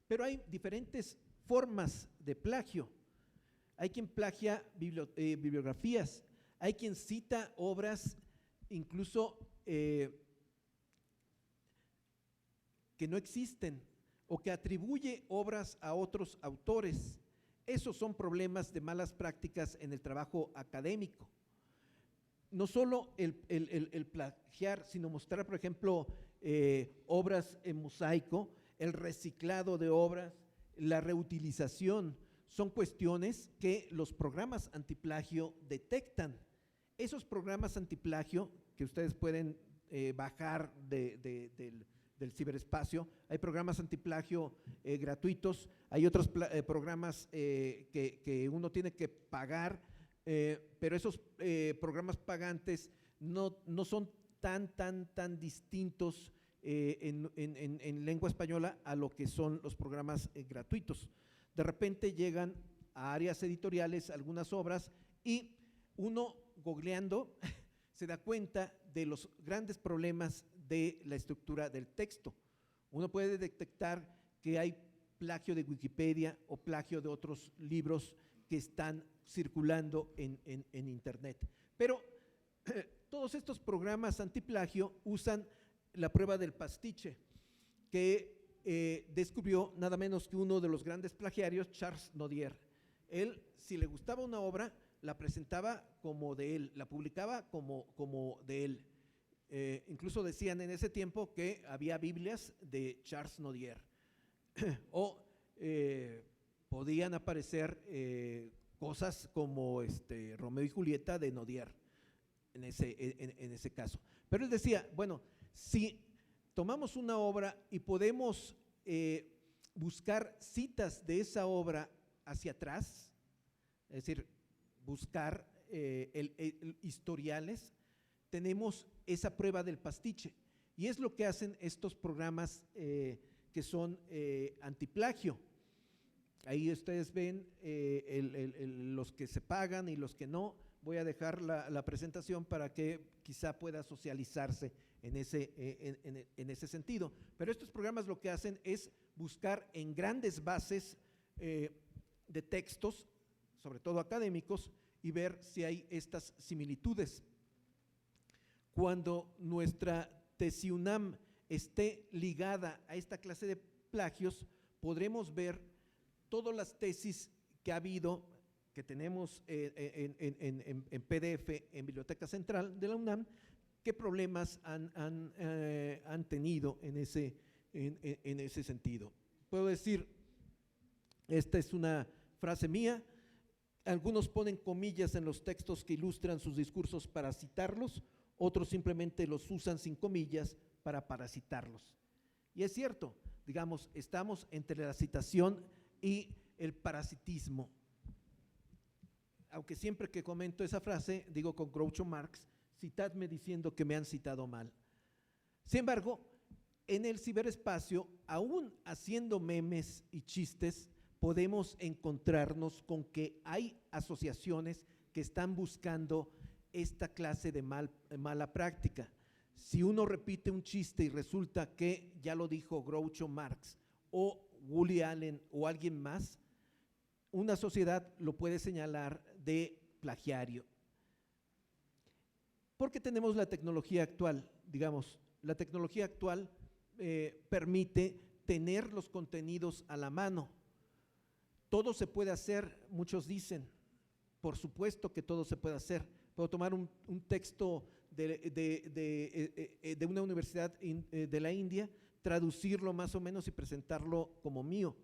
Pero hay diferentes formas de plagio. Hay quien plagia bibliografías, hay quien cita obras incluso que no existen o que atribuye obras a otros autores. Esos son problemas de malas prácticas en el trabajo académico. No solo el plagiar, sino mostrar, por ejemplo, obras en mosaico, el reciclado de obras, la reutilización, son cuestiones que los programas antiplagio detectan. Esos programas antiplagio que ustedes pueden bajar del ciberespacio, hay programas antiplagio gratuitos, hay otros programas que uno tiene que pagar, pero esos programas pagantes no son tan distintos en lengua española a lo que son los programas gratuitos. De repente llegan a áreas editoriales algunas obras y uno googleando se da cuenta de los grandes problemas de la estructura del texto. Uno puede detectar que hay plagio de Wikipedia o plagio de otros libros que están circulando en internet. Pero todos estos programas antiplagio usan la prueba del pastiche, que descubrió nada menos que uno de los grandes plagiarios, Charles Nodier. Él, si le gustaba una obra, la presentaba como de él, la publicaba como de él. Incluso decían en ese tiempo que había Biblias de Charles Nodier. O podían aparecer cosas como Romeo y Julieta de Nodier en ese caso. Pero él decía, bueno, si tomamos una obra y podemos buscar citas de esa obra hacia atrás, es decir, buscar historiales, tenemos esa prueba del pastiche. Y es lo que hacen estos programas que son antiplagio. Ahí ustedes ven los que se pagan y los que no. Voy a dejar la presentación para que quizá pueda socializarse en ese sentido. Pero estos programas lo que hacen es buscar en grandes bases de textos, sobre todo académicos, y ver si hay estas similitudes. Cuando nuestra TESIUNAM esté ligada a esta clase de plagios, podremos ver todas las tesis que ha habido, que tenemos en PDF en Biblioteca Central de la UNAM, qué problemas han tenido en ese sentido. Puedo decir, esta es una frase mía, algunos ponen comillas en los textos que ilustran sus discursos para citarlos, otros simplemente los usan sin comillas para parasitarlos. Y es cierto, digamos, estamos entre la citación y el parasitismo. Aunque siempre que comento esa frase, digo con Groucho Marx, citadme diciendo que me han citado mal. Sin embargo, en el ciberespacio, aún haciendo memes y chistes, podemos encontrarnos con que hay asociaciones que están buscando esta clase de mala práctica. Si uno repite un chiste y resulta que ya lo dijo Groucho Marx o Woody Allen o alguien más, una sociedad lo puede señalar de plagiario. Porque tenemos la tecnología actual, digamos, la tecnología actual permite tener los contenidos a la mano. Todo se puede hacer, muchos dicen, por supuesto que todo se puede hacer. Puedo tomar un texto de una universidad de la India, traducirlo más o menos y presentarlo como mío.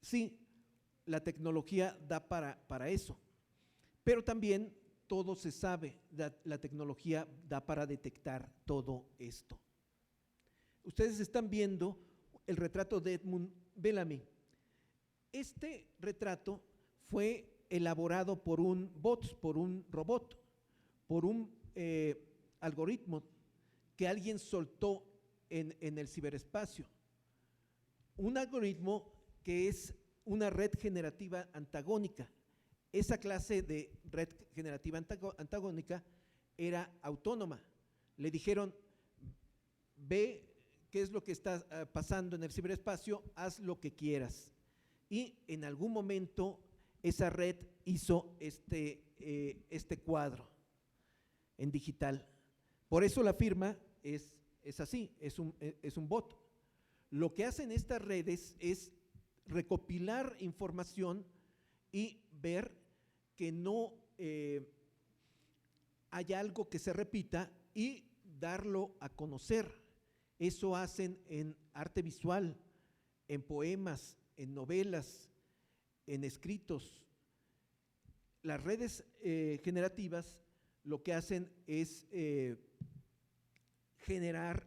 Sí, la tecnología da para eso, pero también todo se sabe, la tecnología da para detectar todo esto. Ustedes están viendo el retrato de Edmund Bellamy. Este retrato fue elaborado por un bot, por un robot, por un algoritmo que alguien soltó en el ciberespacio. Un algoritmo que es una red generativa antagónica. Esa clase de red generativa antagónica era autónoma. Le dijeron, ve qué es lo que está pasando en el ciberespacio, haz lo que quieras. Y en algún momento esa red hizo este cuadro en digital. Por eso la firma es así, es un bot. Lo que hacen estas redes es recopilar información y ver que no haya algo que se repita y darlo a conocer. Eso hacen en arte visual, en poemas, en novelas, en escritos. Las redes generativas lo que hacen es generar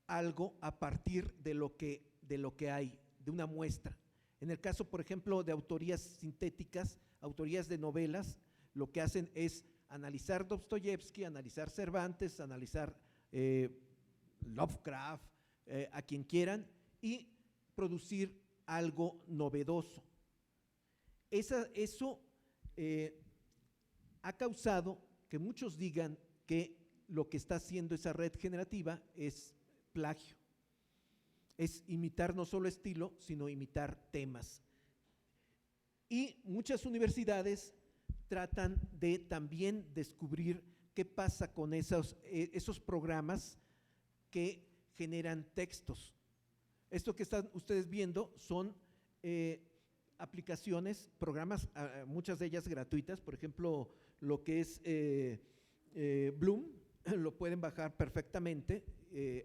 algo a partir de lo que hay, de una muestra. En el caso, por ejemplo, de autorías sintéticas, autorías de novelas, lo que hacen es analizar Dostoyevsky, analizar Cervantes, analizar Lovecraft, a quien quieran, y producir algo novedoso. Eso ha causado que muchos digan que lo que está haciendo esa red generativa es plagio. Es imitar no solo estilo, sino imitar temas. Y muchas universidades tratan de también descubrir qué pasa con esos programas que generan textos. Esto que están ustedes viendo son aplicaciones, programas, muchas de ellas gratuitas, por ejemplo, lo que es Bloom, lo pueden bajar perfectamente,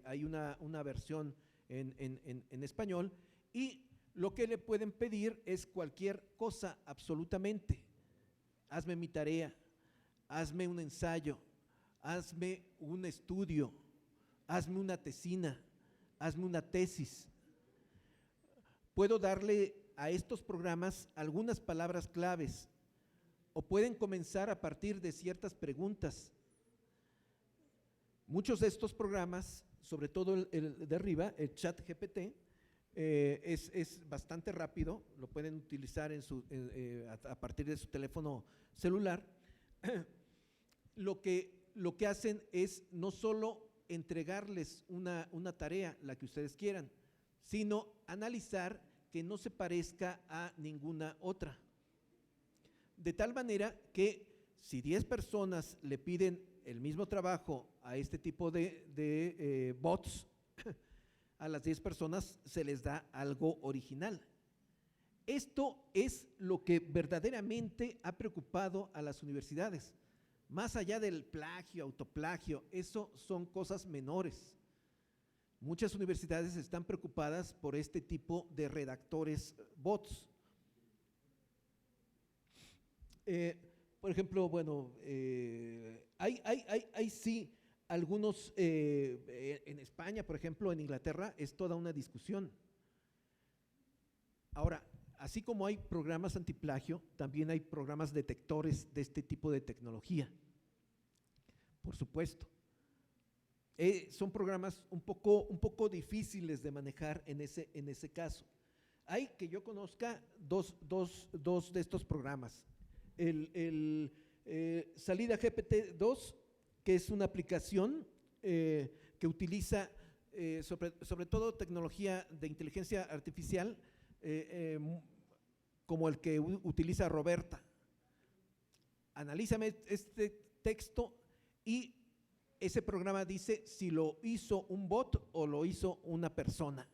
hay una versión en español, y lo que le pueden pedir es cualquier cosa, absolutamente. Hazme mi tarea, hazme un ensayo, hazme un estudio, hazme una tesina, hazme una tesis. Puedo darle a estos programas algunas palabras claves, o pueden comenzar a partir de ciertas preguntas. Muchos de estos programas, sobre todo el de arriba, el ChatGPT, es bastante rápido, lo pueden utilizar a partir de su teléfono celular. Lo que hacen es no solo entregarles una tarea, la que ustedes quieran, sino analizar que no se parezca a ninguna otra. De tal manera que si 10 personas le piden el mismo trabajo a este tipo de bots, a las 10 personas se les da algo original. Esto es lo que verdaderamente ha preocupado a las universidades. Más allá del plagio, autoplagio, eso son cosas menores. Muchas universidades están preocupadas por este tipo de redactores bots. Por ejemplo, bueno, hay sí algunos, en España, por ejemplo, en Inglaterra, es toda una discusión. Ahora, así como hay programas antiplagio, también hay programas detectores de este tipo de tecnología, por supuesto. Son programas un poco difíciles de manejar en ese caso. Hay, que yo conozca, dos de estos programas. Salida GPT-2, que es una aplicación que utiliza sobre todo tecnología de inteligencia artificial, como el que utiliza Roberta. Analízame este texto y ese programa dice si lo hizo un bot o lo hizo una persona.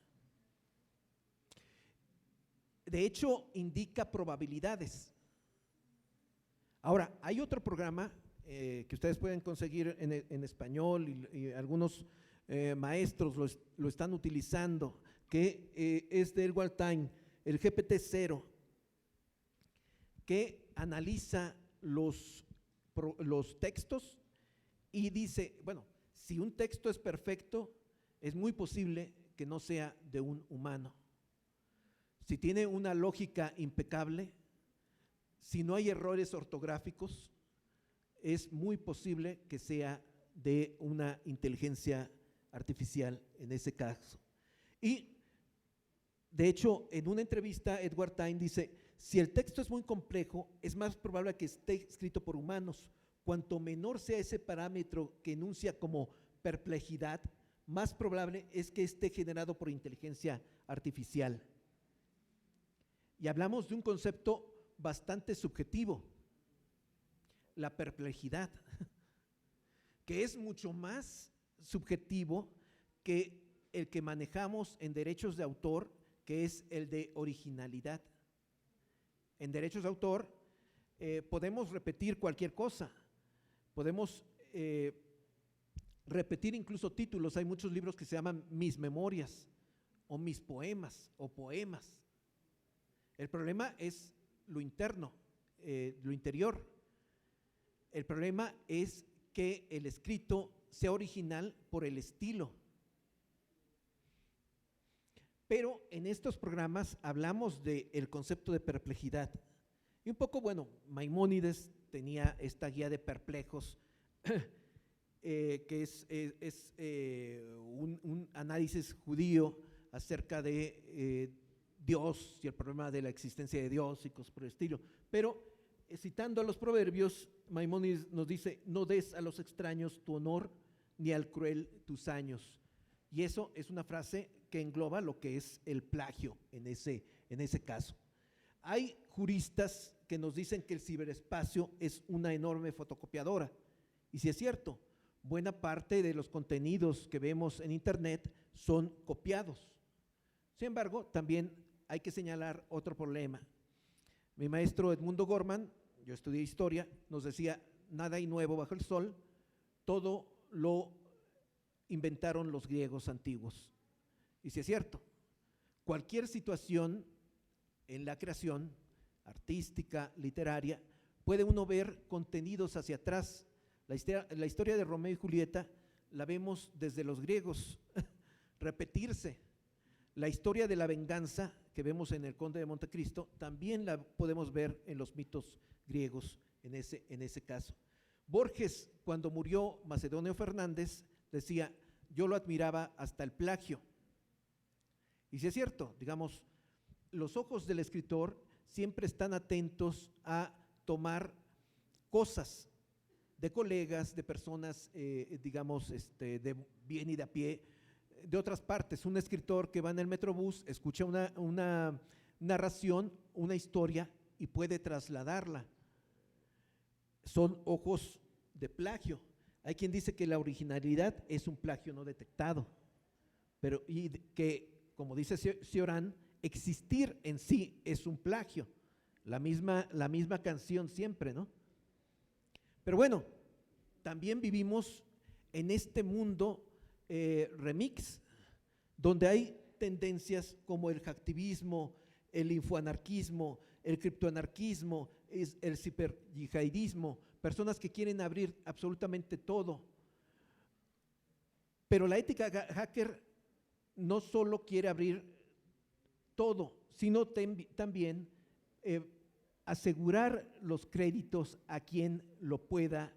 De hecho, indica probabilidades. Ahora, hay otro programa que ustedes pueden conseguir en español y algunos maestros lo están utilizando, que es de Edward Time, el GPT-0, que analiza los textos y dice, bueno, si un texto es perfecto, es muy posible que no sea de un humano. Si tiene una lógica impecable, si no hay errores ortográficos, es muy posible que sea de una inteligencia artificial en ese caso. Y de hecho, en una entrevista, Edward Time dice, si el texto es muy complejo, es más probable que esté escrito por humanos. Cuanto menor sea ese parámetro que enuncia como perplejidad, más probable es que esté generado por inteligencia artificial. Y hablamos de un concepto bastante subjetivo, la perplejidad, que es mucho más subjetivo que el que manejamos en derechos de autor, que es el de originalidad. En derechos de autor podemos repetir cualquier cosa, podemos repetir incluso títulos. Hay muchos libros que se llaman Mis Memorias o Mis Poemas o Poemas. El problema es lo interno, lo interior. El problema es que el escrito sea original por el estilo. Pero en estos programas hablamos del concepto de perplejidad. Y un poco, bueno, Maimónides tenía esta guía de perplejos, que es un análisis judío acerca de Dios y el problema de la existencia de Dios y cosas por el estilo. Pero citando a los proverbios, Maimónides nos dice, no des a los extraños tu honor, ni al cruel tus años. Y eso es una frase que engloba lo que es el plagio en ese caso. Hay juristas que nos dicen que el ciberespacio es una enorme fotocopiadora. Y si es cierto, buena parte de los contenidos que vemos en internet son copiados. Sin embargo, también hay que señalar otro problema. Mi maestro Edmundo Gorman, yo estudié historia, nos decía, nada hay nuevo bajo el sol, todo lo inventaron los griegos antiguos. Y si es cierto, cualquier situación en la creación artística, literaria, puede uno ver contenidos hacia atrás. La historia de Romeo y Julieta la vemos desde los griegos repetirse. La historia de la venganza que vemos en el Conde de Montecristo también la podemos ver en los mitos griegos en ese caso. Borges, cuando murió Macedonio Fernández, decía, yo lo admiraba hasta el plagio. Y si es cierto, digamos, los ojos del escritor siempre están atentos a tomar cosas de colegas, de personas, digamos, de bien y de a pie, de otras partes. Un escritor que va en el Metrobús, escucha una narración, una historia y puede trasladarla. Son ojos de plagio. Hay quien dice que la originalidad es un plagio no detectado, pero y que, como dice Cioran, existir en sí es un plagio. La misma canción siempre, ¿no? Pero bueno, también vivimos en este mundo remix, donde hay tendencias como el hacktivismo, el infoanarquismo, el criptoanarquismo, el ciberyihadismo, personas que quieren abrir absolutamente todo. Pero la ética hacker no solo quiere abrir todo, sino también asegurar los créditos a quien lo pueda,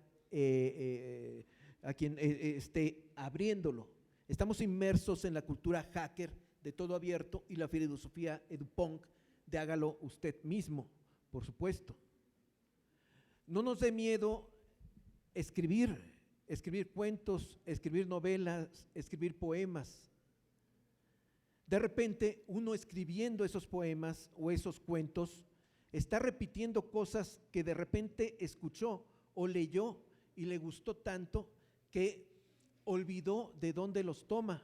a quien esté abriéndolo. Estamos inmersos en la cultura hacker de todo abierto y la filosofía edupunk de hágalo usted mismo, por supuesto. No nos dé miedo escribir escribir cuentos, escribir novelas, escribir poemas. De repente, uno escribiendo esos poemas o esos cuentos, está repitiendo cosas que de repente escuchó o leyó y le gustó tanto que olvidó de dónde los toma.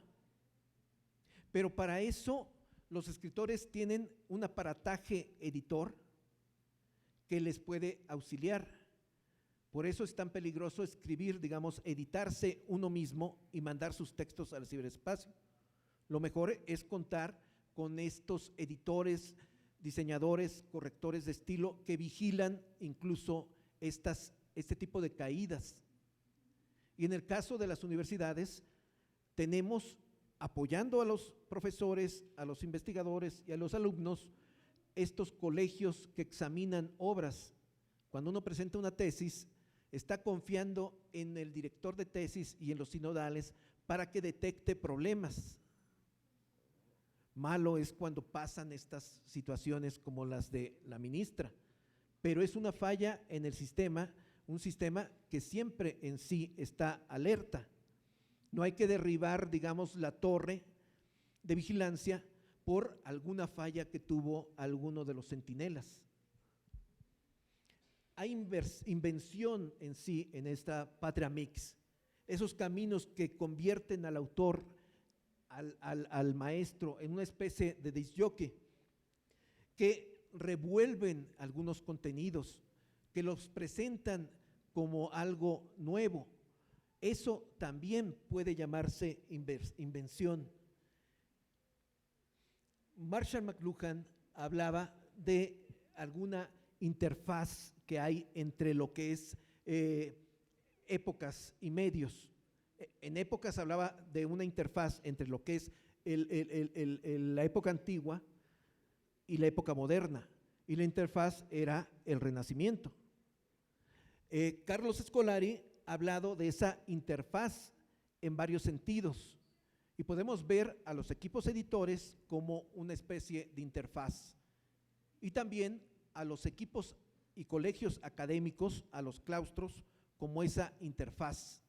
Pero para eso los escritores tienen un aparataje editor que les puede auxiliar. Por eso es tan peligroso escribir, digamos, editarse uno mismo y mandar sus textos al ciberespacio. Lo mejor es contar con estos editores, diseñadores, correctores de estilo que vigilan incluso este tipo de caídas. Y en el caso de las universidades, tenemos, apoyando a los profesores, a los investigadores y a los alumnos, estos colegios que examinan obras. Cuando uno presenta una tesis, está confiando en el director de tesis y en los sinodales para que detecte problemas. Malo es cuando pasan estas situaciones como las de la ministra, pero es una falla en el sistema, un sistema que siempre en sí está alerta. No hay que derribar, digamos, la torre de vigilancia por alguna falla que tuvo alguno de los centinelas. Hay invención en sí en esta Patria Mix, esos caminos que convierten al autor, al maestro, en una especie de disc-jockey, que revuelven algunos contenidos, que los presentan como algo nuevo. Eso también puede llamarse invención. Marshall McLuhan hablaba de alguna interfaz que hay entre lo que es épocas y medios. En épocas hablaba de una interfaz entre lo que es la época antigua y la época moderna, y la interfaz era el Renacimiento. Carlos Scolari ha hablado de esa interfaz en varios sentidos, y podemos ver a los equipos editores como una especie de interfaz, y también a los equipos y colegios académicos, a los claustros, como esa interfaz.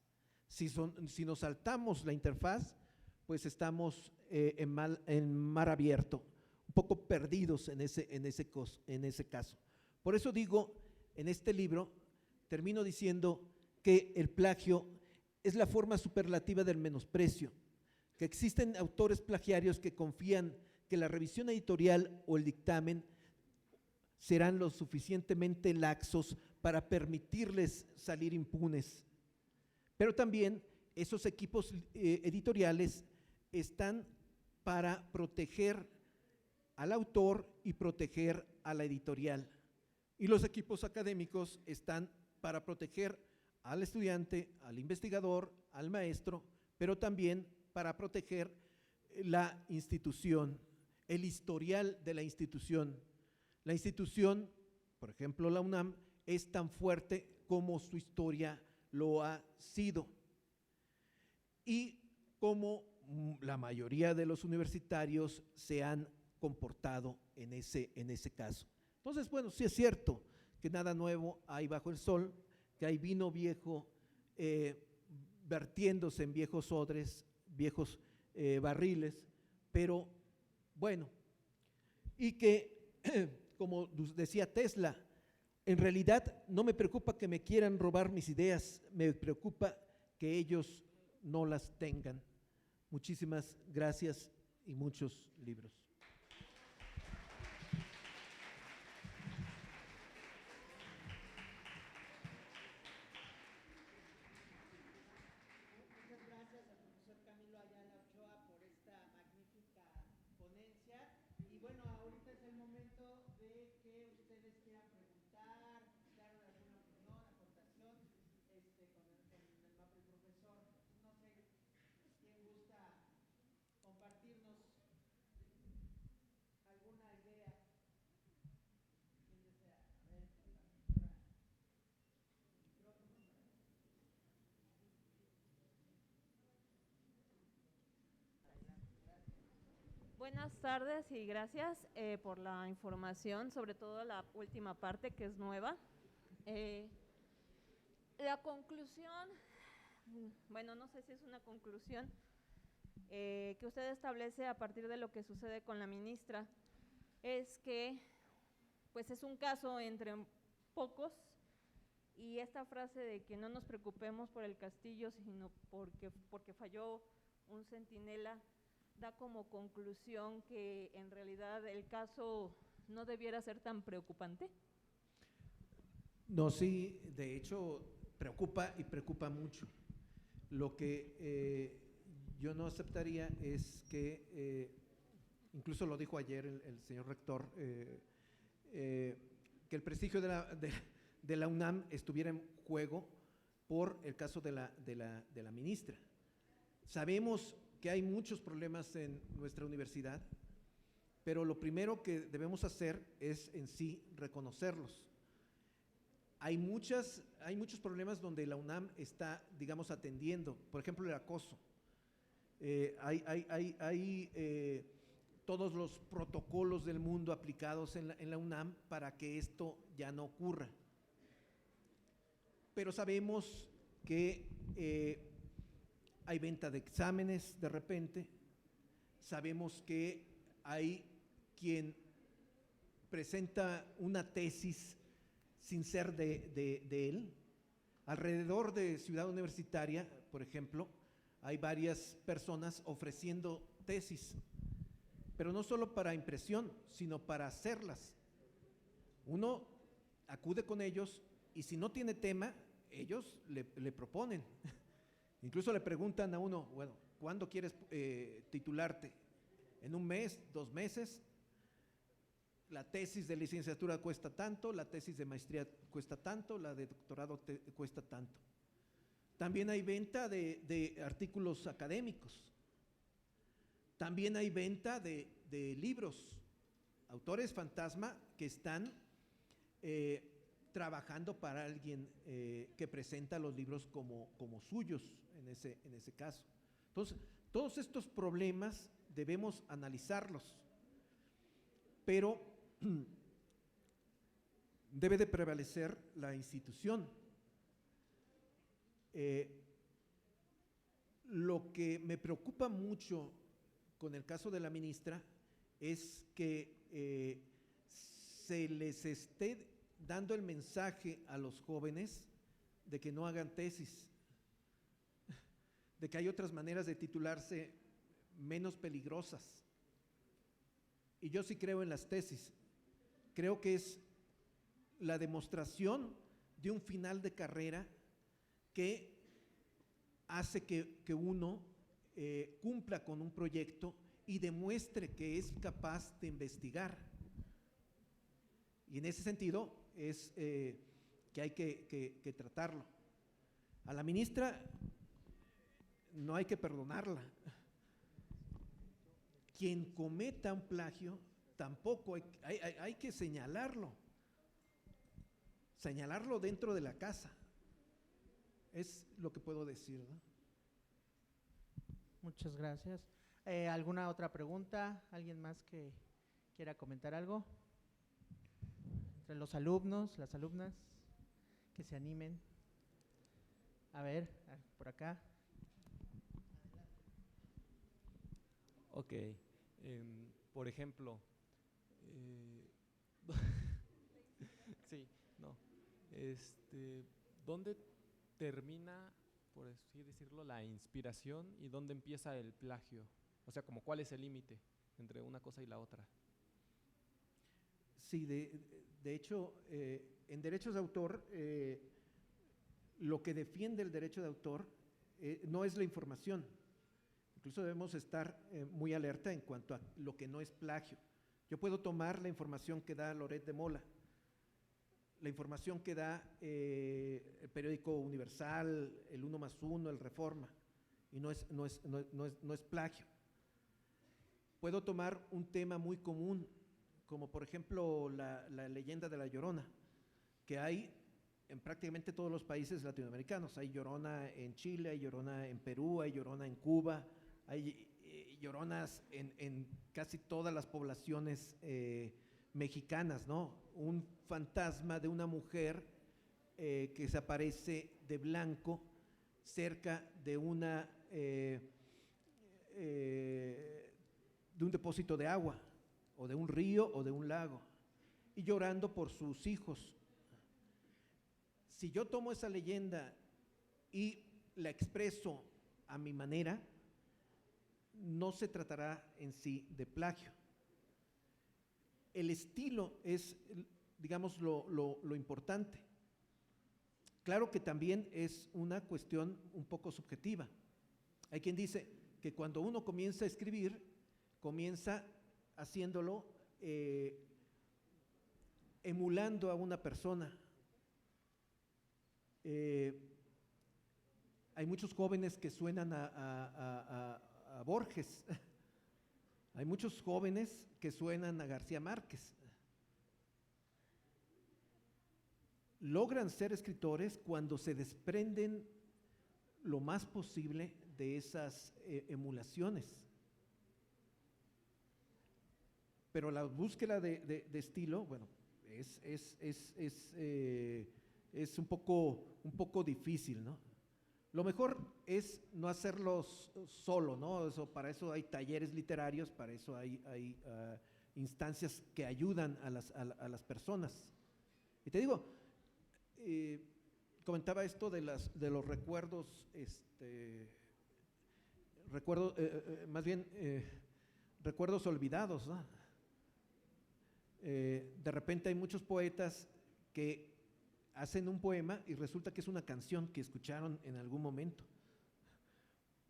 Si nos saltamos la interfaz, pues estamos en mar abierto, un poco perdidos en ese caso. Por eso digo, en este libro, termino diciendo que el plagio es la forma superlativa del menosprecio, que existen autores plagiarios que confían que la revisión editorial o el dictamen serán lo suficientemente laxos para permitirles salir impunes. Pero también esos equipos editoriales están para proteger al autor y proteger a la editorial. Y los equipos académicos están para proteger al estudiante, al investigador, al maestro, pero también para proteger la institución, el historial de la institución. La institución, por ejemplo la UNAM, es tan fuerte como su historia lo ha sido, y como la mayoría de los universitarios se han comportado en ese caso. Entonces, bueno, sí es cierto que nada nuevo hay bajo el sol, que hay vino viejo vertiéndose en viejos odres, viejos barriles, pero bueno, y que, como decía Tesla, en realidad no me preocupa que me quieran robar mis ideas, me preocupa que ellos no las tengan. Muchísimas gracias y muchos libros. Muchas gracias al profesor Camilo Ayala Ochoa por esta magnífica ponencia. Y bueno, ahorita es el momento de que ustedes quieran preguntar, dar alguna opinión, aportación con el profesor. No sé quién gusta compartirnos alguna idea. ¿Quién desea? A ver, Buenas tardes y gracias por la información, sobre todo la última parte que es nueva. La conclusión bueno, no sé si es una conclusión, que usted establece a partir de lo que sucede con la ministra, es que pues es un caso entre pocos, y esta frase de que no nos preocupemos por el castillo, sino porque falló un centinela, da como conclusión que en realidad el caso no debiera ser tan preocupante. No, sí, de hecho preocupa y preocupa mucho. Lo que yo no aceptaría es que, incluso lo dijo ayer el señor rector, que el prestigio de la UNAM estuviera en juego por el caso de la ministra. Sabemos que hay muchos problemas en nuestra universidad, pero lo primero que debemos hacer es en sí reconocerlos. Hay muchos problemas donde la UNAM está, digamos, atendiendo, por ejemplo, el acoso. Hay todos los protocolos del mundo aplicados en la UNAM para que esto ya no ocurra. Pero sabemos que hay venta de exámenes de repente, sabemos que hay quien presenta una tesis sin ser de él. Alrededor de Ciudad Universitaria, por ejemplo, hay varias personas ofreciendo tesis, pero no solo para impresión, sino para hacerlas. Uno acude con ellos y si no tiene tema, ellos le proponen. Incluso le preguntan a uno, bueno, ¿cuándo quieres titularte? ¿En un mes, 2 meses? La tesis de licenciatura cuesta tanto, la tesis de maestría cuesta tanto, la de doctorado cuesta tanto. También hay venta de artículos académicos. También hay venta de libros, autores fantasma que están trabajando para alguien que presenta los libros como suyos en ese caso. Entonces, todos estos problemas debemos analizarlos, pero debe de prevalecer la institución. Lo que me preocupa mucho con el caso de la ministra es que se les esté dando el mensaje a los jóvenes de que no hagan tesis, de que hay otras maneras de titularse menos peligrosas. Y yo sí creo en las tesis. Creo que es la demostración de un final de carrera que hace que uno cumpla con un proyecto y demuestre que es capaz de investigar. Y en ese sentido es que hay que tratarlo. A la ministra no hay que perdonarla. Quien cometa un plagio tampoco hay que señalarlo dentro de la casa. Es lo que puedo decir, ¿no? Muchas gracias. ¿Alguna otra pregunta? ¿Alguien más que quiera comentar algo? Entre los alumnos, las alumnas, que se animen. A ver, por acá. Ok, por ejemplo, sí, no, ¿dónde termina, por así decirlo, la inspiración y dónde empieza el plagio? O sea, como cuál es el límite entre una cosa y la otra. Sí, de hecho, en derechos de autor, lo que defiende el derecho de autor no es la información. Incluso debemos estar muy alerta en cuanto a lo que no es plagio. Yo puedo tomar la información que da Loret de Mola, la información que da el periódico Universal, el 1+1, el Reforma, y no es plagio. Puedo tomar un tema muy común, como por ejemplo la leyenda de la Llorona, que hay en prácticamente todos los países latinoamericanos. Hay Llorona en Chile, hay Llorona en Perú, hay Llorona en Cuba, hay lloronas en casi todas las poblaciones mexicanas, ¿no? Un fantasma de una mujer que se aparece de blanco cerca de de un depósito de agua, o de un río, o de un lago, y llorando por sus hijos. Si yo tomo esa leyenda y la expreso a mi manera, no se tratará en sí de plagio. El estilo es, digamos, lo importante. Claro que también es una cuestión un poco subjetiva. Hay quien dice que cuando uno comienza a escribir, comienza haciéndolo emulando a una persona. Hay muchos jóvenes que suenan a Borges, hay muchos jóvenes que suenan a García Márquez. Logran ser escritores cuando se desprenden lo más posible de esas emulaciones. Pero la búsqueda de estilo, bueno, es un poco difícil, ¿no? Lo mejor es no hacerlo solo, ¿no? Para eso hay talleres literarios, para eso hay instancias que ayudan a las personas. Y te digo, comentaba esto de los recuerdos, recuerdos olvidados, ¿no? De repente hay muchos poetas que hacen un poema y resulta que es una canción que escucharon en algún momento,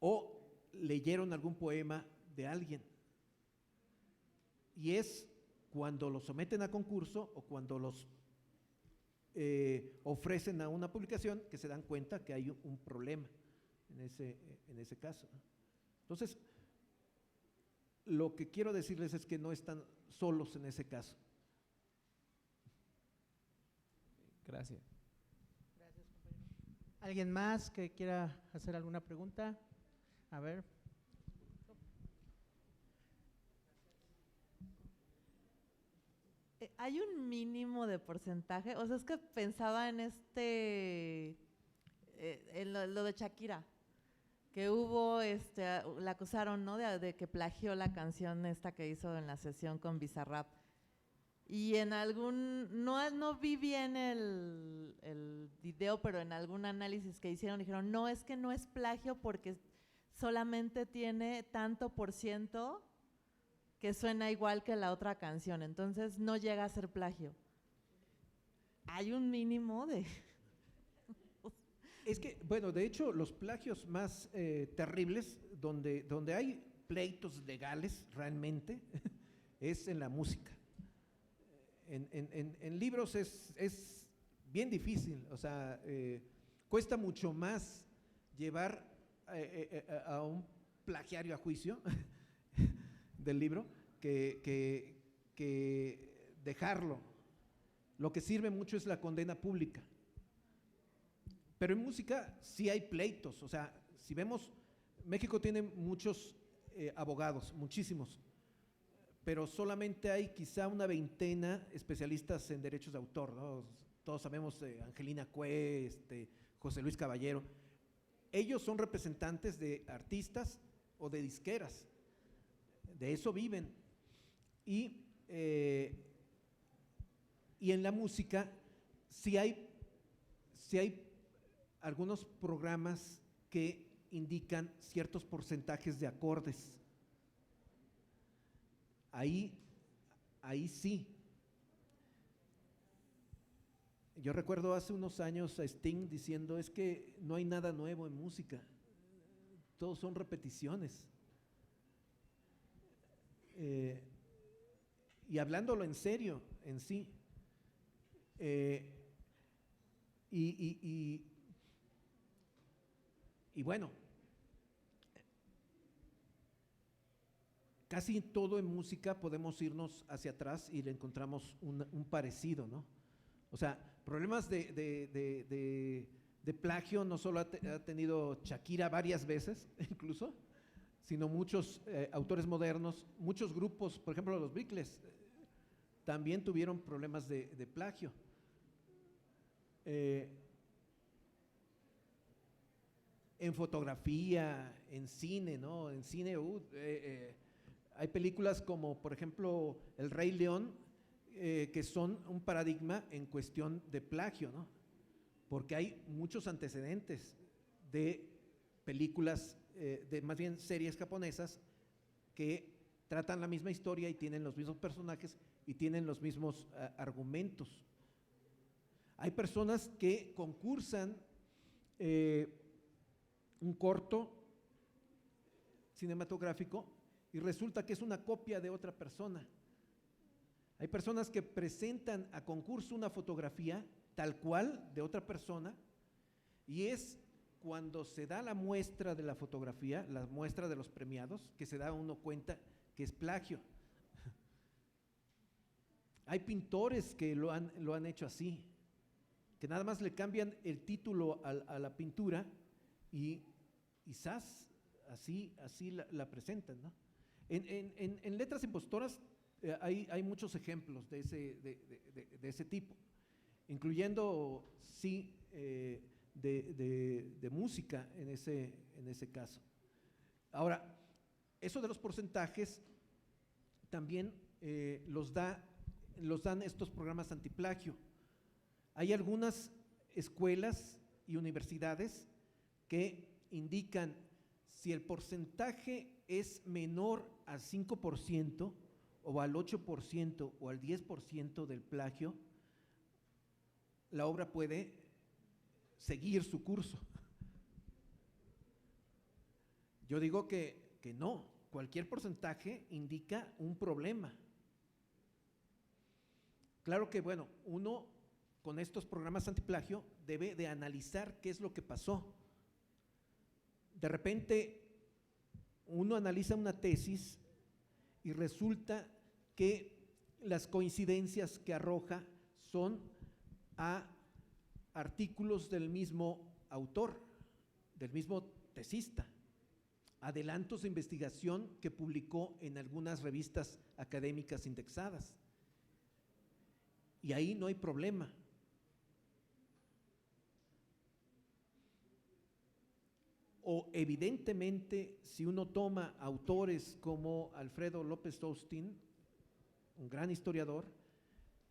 o leyeron algún poema de alguien, y es cuando los someten a concurso o cuando los ofrecen a una publicación que se dan cuenta que hay un problema en ese caso, ¿no? Entonces, lo que quiero decirles es que no están solos en ese caso. Gracias. Gracias, compañero. ¿Alguien más que quiera hacer alguna pregunta? A ver. ¿Hay un mínimo de porcentaje? O sea, es que pensaba en en lo de Shakira, que hubo, la acusaron, ¿no? De que plagió la canción esta que hizo en la sesión con Bizarrap. Y en no vi bien el video, pero en algún análisis que hicieron dijeron, no, es que no es plagio porque solamente tiene tanto por ciento que suena igual que la otra canción, entonces no llega a ser plagio. Hay un mínimo de… Es que, bueno, de hecho, los plagios más terribles, donde hay pleitos legales realmente, es en la música. En libros es bien difícil, o sea, cuesta mucho más llevar a un plagiario a juicio del libro que dejarlo. Lo que sirve mucho es la condena pública. Pero en música sí hay pleitos, o sea, si vemos, México tiene muchos abogados, muchísimos, pero solamente hay quizá una veintena especialistas en derechos de autor, ¿no? Todos sabemos de Angelina Cue, José Luis Caballero. Ellos son representantes de artistas o de disqueras, de eso viven. Y en la música sí hay algunos programas que indican ciertos porcentajes de acordes. Ahí sí. Yo recuerdo hace unos años a Sting diciendo, es que no hay nada nuevo en música, todos son repeticiones. Y hablándolo en serio, en sí. Y bueno, casi todo en música podemos irnos hacia atrás y le encontramos un parecido, ¿no? O sea, problemas de plagio no solo ha tenido Shakira varias veces, incluso, sino muchos autores modernos, muchos grupos, por ejemplo los Beatles, también tuvieron problemas de plagio. en fotografía, en cine, ¿no? En cine, hay películas como, por ejemplo, El Rey León, que son un paradigma en cuestión de plagio, ¿no? Porque hay muchos antecedentes de películas, de más bien series japonesas, que tratan la misma historia y tienen los mismos personajes y tienen los mismos argumentos. Hay personas que concursan un corto cinematográfico y resulta que es una copia de otra persona. Hay personas que presentan a concurso una fotografía tal cual de otra persona y es cuando se da la muestra de la fotografía, la muestra de los premiados, que se da uno cuenta que es plagio. Hay pintores que lo han hecho así, que nada más le cambian el título a la pintura y quizás así la presentan, ¿no? En letras impostoras hay muchos ejemplos de ese tipo, incluyendo, sí, de música en ese caso. Ahora, eso de los porcentajes también los dan estos programas antiplagio. Hay algunas escuelas y universidades que indican si el porcentaje es menor al 5% o al 8% o al 10% del plagio, la obra puede seguir su curso. Yo digo que no, cualquier porcentaje indica un problema. Claro que, bueno, uno con estos programas antiplagio debe de analizar qué es lo que pasó. De repente uno analiza una tesis y resulta que las coincidencias que arroja son a artículos del mismo autor, del mismo tesista, adelantos de investigación que publicó en algunas revistas académicas indexadas. Y ahí no hay problema. O evidentemente, si uno toma autores como Alfredo López Austin, un gran historiador,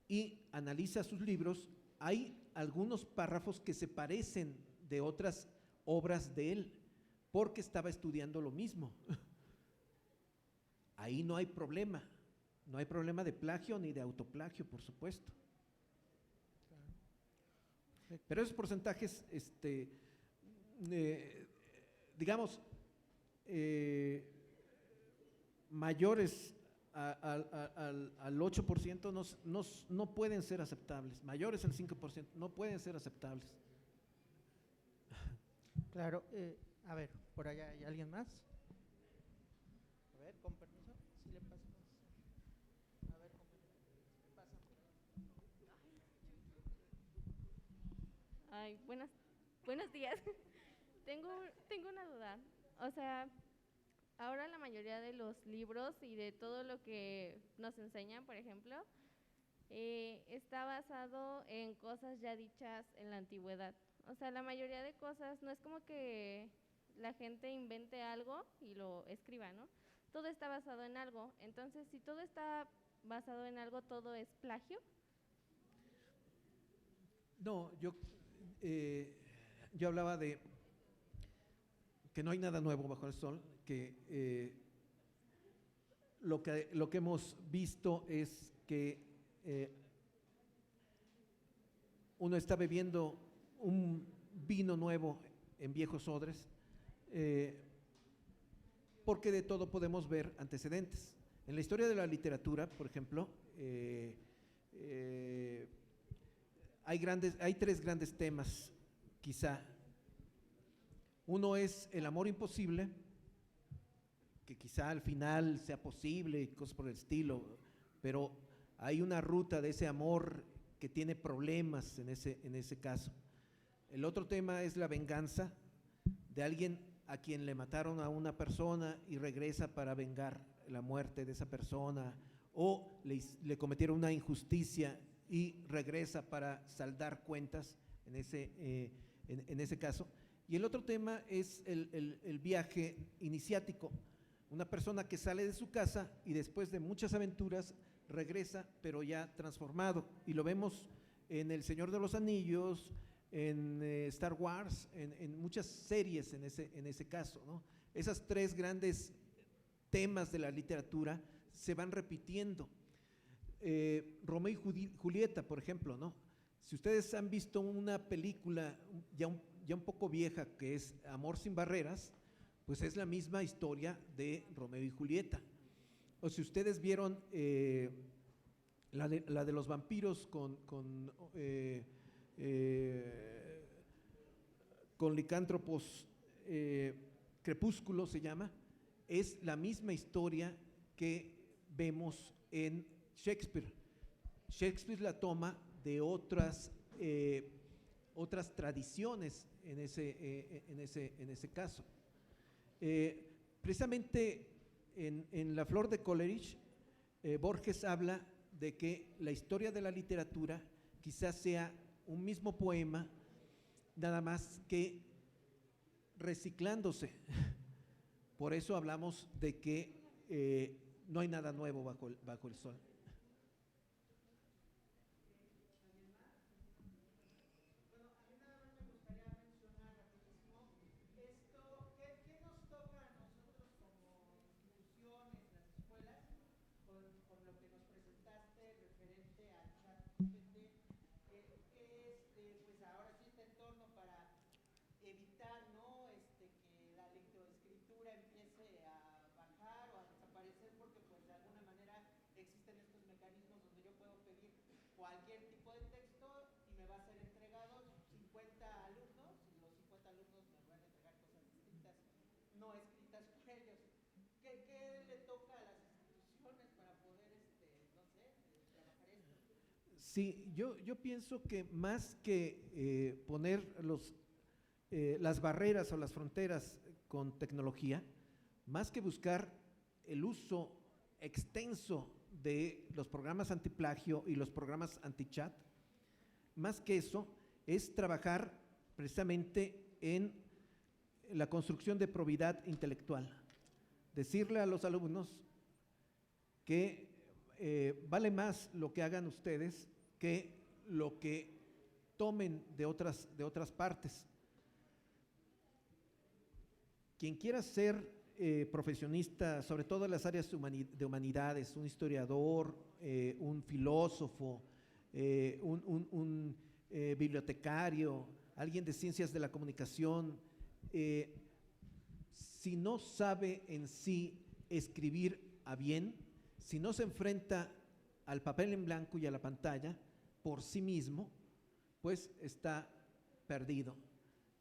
y analiza sus libros, hay algunos párrafos que se parecen de otras obras de él, porque estaba estudiando lo mismo. Ahí no hay problema de plagio ni de autoplagio, por supuesto. Pero esos porcentajes, digamos, mayores al 8% no pueden ser aceptables, mayores al 5% no pueden ser aceptables. Claro, a ver, por allá hay alguien más. A ver, con permiso, si le pasamos. A ver, con permiso, me pasan por ahí. Ay, buenos días. Tengo una duda. O sea, ahora la mayoría de los libros y de todo lo que nos enseñan, por ejemplo, está basado en cosas ya dichas en la antigüedad. O sea, la mayoría de cosas no es como que la gente invente algo y lo escriba, ¿no? Todo está basado en algo. Entonces, si todo está basado en algo, ¿todo es plagio? No, yo hablaba de que no hay nada nuevo bajo el sol, que lo que hemos visto es que uno está bebiendo un vino nuevo en viejos odres, porque de todo podemos ver antecedentes. En la historia de la literatura, por ejemplo, hay tres grandes temas, quizá. Uno es el amor imposible, que quizá al final sea posible y cosas por el estilo, pero hay una ruta de ese amor que tiene problemas en ese caso. El otro tema es la venganza de alguien a quien le mataron a una persona y regresa para vengar la muerte de esa persona, o le cometieron una injusticia y regresa para saldar cuentas en ese caso. Y el otro tema es el viaje iniciático, una persona que sale de su casa y después de muchas aventuras regresa, pero ya transformado, y lo vemos en El Señor de los Anillos, en Star Wars, en muchas series en ese caso, ¿no? Esas tres grandes temas de la literatura se van repitiendo. Romeo y Julieta, por ejemplo, ¿no? Si ustedes han visto una película ya un poco vieja que es Amor sin barreras, pues es la misma historia de Romeo y Julieta. O si ustedes vieron la de los vampiros con licántropos, Crepúsculo se llama, es la misma historia que vemos en Shakespeare. Shakespeare la toma de otras tradiciones en ese caso. Precisamente en La Flor de Coleridge, Borges habla de que la historia de la literatura quizás sea un mismo poema, nada más que reciclándose. Por eso hablamos de que no hay nada nuevo bajo el sol. Evitar, ¿no? Que la lectoescritura empiece a bajar o a desaparecer, porque pues de alguna manera existen estos mecanismos donde yo puedo pedir cualquier tipo de texto y me va a ser entregado 50 alumnos, y los 50 alumnos me van a entregar cosas distintas, no escritas por ellos. ¿Qué le toca a las instituciones para poder, no sé, trabajar esto? Sí, yo pienso que más que poner las barreras o las fronteras con tecnología, más que buscar el uso extenso de los programas antiplagio y los programas anti-chat, más que eso es trabajar precisamente en la construcción de probidad intelectual. Decirle a los alumnos que vale más lo que hagan ustedes que lo que tomen de otras partes. Quien quiera ser profesionista, sobre todo en las áreas de humanidades, un historiador, un filósofo, un bibliotecario, alguien de ciencias de la comunicación, si no sabe en sí escribir a bien, si no se enfrenta al papel en blanco y a la pantalla por sí mismo, pues está perdido.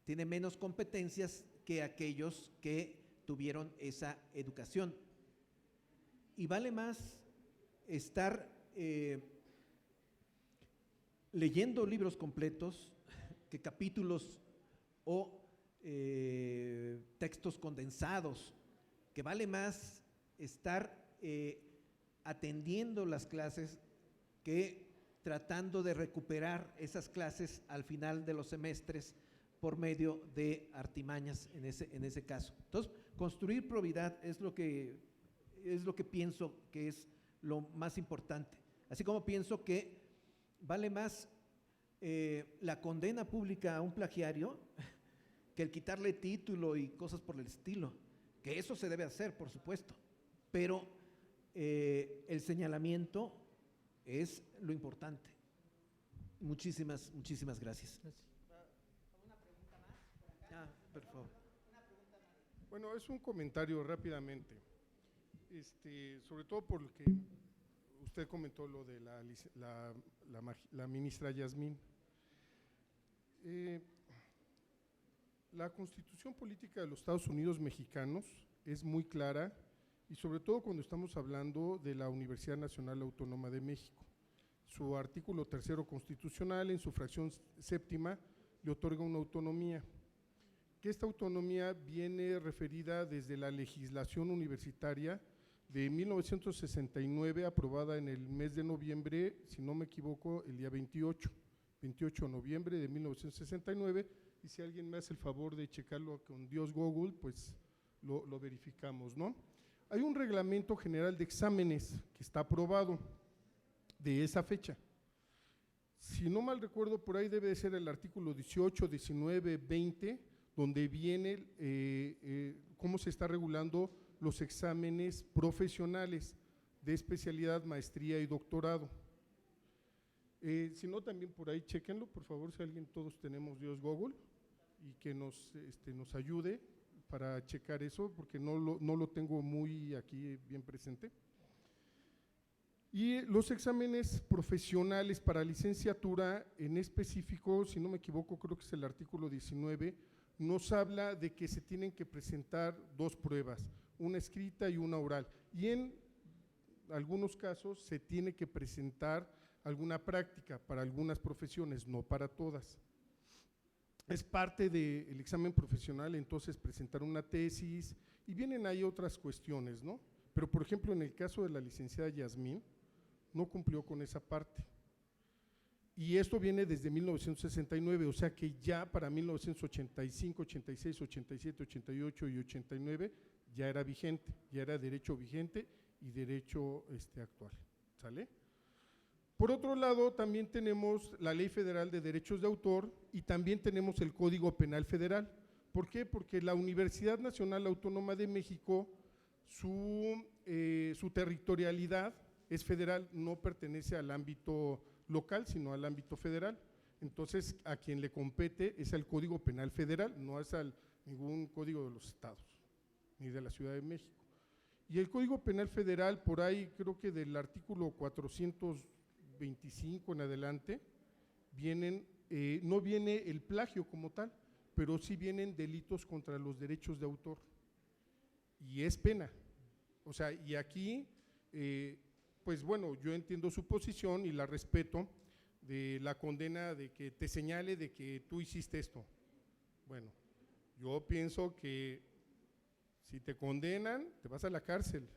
Tiene menos competencias que aquellos que tuvieron esa educación. Y vale más estar leyendo libros completos que capítulos o textos condensados, que vale más estar atendiendo las clases que tratando de recuperar esas clases al final de los semestres por medio de artimañas en ese caso. Entonces, construir probidad es lo que pienso que es lo más importante. Así como pienso que vale más la condena pública a un plagiario que el quitarle título y cosas por el estilo, que eso se debe hacer, por supuesto, pero el señalamiento es lo importante. Muchísimas gracias. Por favor. Bueno, es un comentario rápidamente, sobre todo porque usted comentó lo de la ministra Yasmín. La Constitución Política de los Estados Unidos Mexicanos es muy clara, y sobre todo cuando estamos hablando de la Universidad Nacional Autónoma de México. Su artículo 3º constitucional, en su fracción 7ª, le otorga una autonomía, que esta autonomía viene referida desde la legislación universitaria de 1969, aprobada en el mes de noviembre, si no me equivoco, el día 28 de noviembre de 1969, y si alguien me hace el favor de checarlo con Dios Google, pues lo verificamos, ¿no? Hay un reglamento general de exámenes que está aprobado de esa fecha. Si no mal recuerdo, por ahí debe de ser el artículo 18, 19, 20, donde viene cómo se está regulando los exámenes profesionales de especialidad, maestría y doctorado. Si no, también por ahí chequenlo, por favor, si alguien, todos tenemos Dios Google, y que nos ayude para checar eso, porque no lo tengo muy aquí bien presente. Y los exámenes profesionales para licenciatura, en específico, si no me equivoco, creo que es el artículo 19, nos habla de que se tienen que presentar 2 pruebas, una escrita y una oral, y en algunos casos se tiene que presentar alguna práctica para algunas profesiones, no para todas. Es parte del examen profesional, entonces, presentar una tesis, y vienen ahí otras cuestiones, ¿no? Pero, por ejemplo, en el caso de la licenciada Yasmín, no cumplió con esa parte. Y esto viene desde 1969, o sea que ya para 1985, 86, 87, 88 y 89 ya era vigente, ya era derecho vigente y derecho actual, ¿sale? Por otro lado, también tenemos la Ley Federal de Derechos de Autor y también tenemos el Código Penal Federal. ¿Por qué? Porque la Universidad Nacional Autónoma de México, su territorialidad es federal, no pertenece al ámbito local, sino al ámbito federal. Entonces, a quien le compete es al Código Penal Federal, no es al ningún código de los estados, ni de la Ciudad de México. Y el Código Penal Federal, por ahí creo que del artículo 425 en adelante, no viene el plagio como tal, pero sí vienen delitos contra los derechos de autor. Y es pena. O sea, y aquí, pues bueno, yo entiendo su posición y la respeto, de la condena de que te señale de que tú hiciste esto. Bueno, yo pienso que si te condenan, te vas a la cárcel,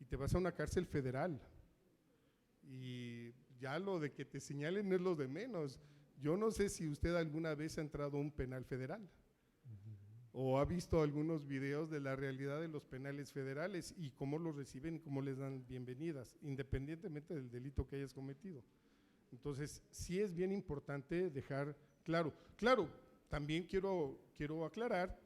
y te vas a una cárcel federal, y ya lo de que te señalen es lo de menos. Yo no sé si usted alguna vez ha entrado a un penal federal, o ha visto algunos videos de la realidad de los penales federales y cómo los reciben y cómo les dan bienvenidas, independientemente del delito que hayas cometido. Entonces, sí es bien importante dejar claro. Claro, también quiero aclarar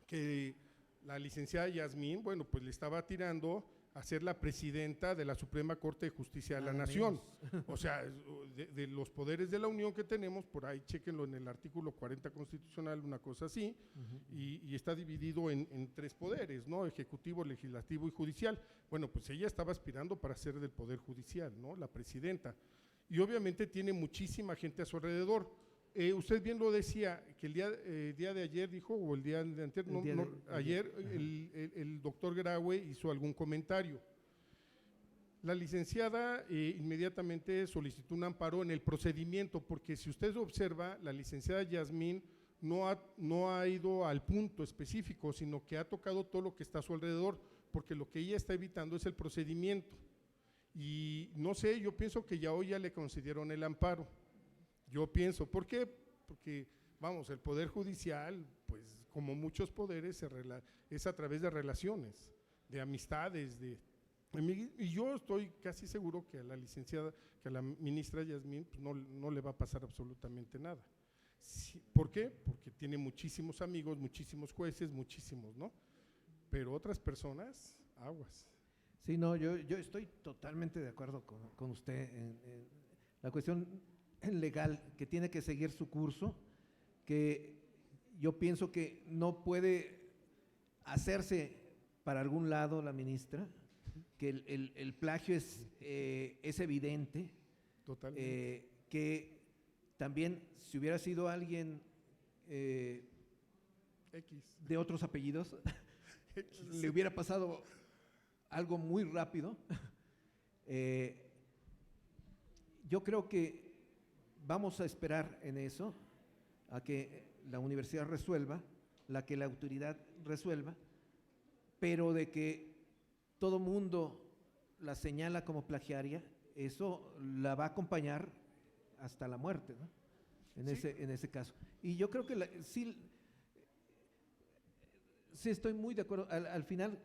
que la licenciada Yasmín, bueno, pues le estaba tirando a ser la presidenta de la Suprema Corte de Justicia de la Nación. O sea, de los poderes de la Unión que tenemos, por ahí chéquenlo en el artículo 40 constitucional, una cosa así, y está dividido en 3 poderes, ¿no? Ejecutivo, legislativo y judicial. Bueno, pues ella estaba aspirando para ser del Poder Judicial, ¿no? La presidenta. Y obviamente tiene muchísima gente a su alrededor. Usted bien lo decía, que el día de ayer dijo, o el día de anterior, ayer el doctor Graue hizo algún comentario. La licenciada inmediatamente solicitó un amparo en el procedimiento, porque si usted observa, la licenciada Yasmín no ha ido al punto específico, sino que ha tocado todo lo que está a su alrededor, porque lo que ella está evitando es el procedimiento. Y no sé, yo pienso que ya hoy ya le concedieron el amparo. Yo pienso, ¿por qué? Porque, vamos, el Poder Judicial, pues como muchos poderes, es a través de relaciones, de amistades, y yo estoy casi seguro que a la licenciada, que a la ministra Yasmín, pues no le va a pasar absolutamente nada. Sí, ¿por qué? Porque tiene muchísimos amigos, muchísimos jueces, muchísimos, ¿no? Pero otras personas, aguas. Sí, no, yo estoy totalmente de acuerdo con usted en la cuestión legal, que tiene que seguir su curso, que yo pienso que no puede hacerse para algún lado la ministra, que el plagio es evidente, que también si hubiera sido alguien de otros apellidos, le hubiera pasado algo muy rápido. Yo creo que vamos a esperar en eso, a que la universidad resuelva, que la autoridad resuelva, pero de que todo mundo la señala como plagiaria, eso la va a acompañar hasta la muerte, ¿no? en ese caso. Y yo creo que sí estoy muy de acuerdo. Al final,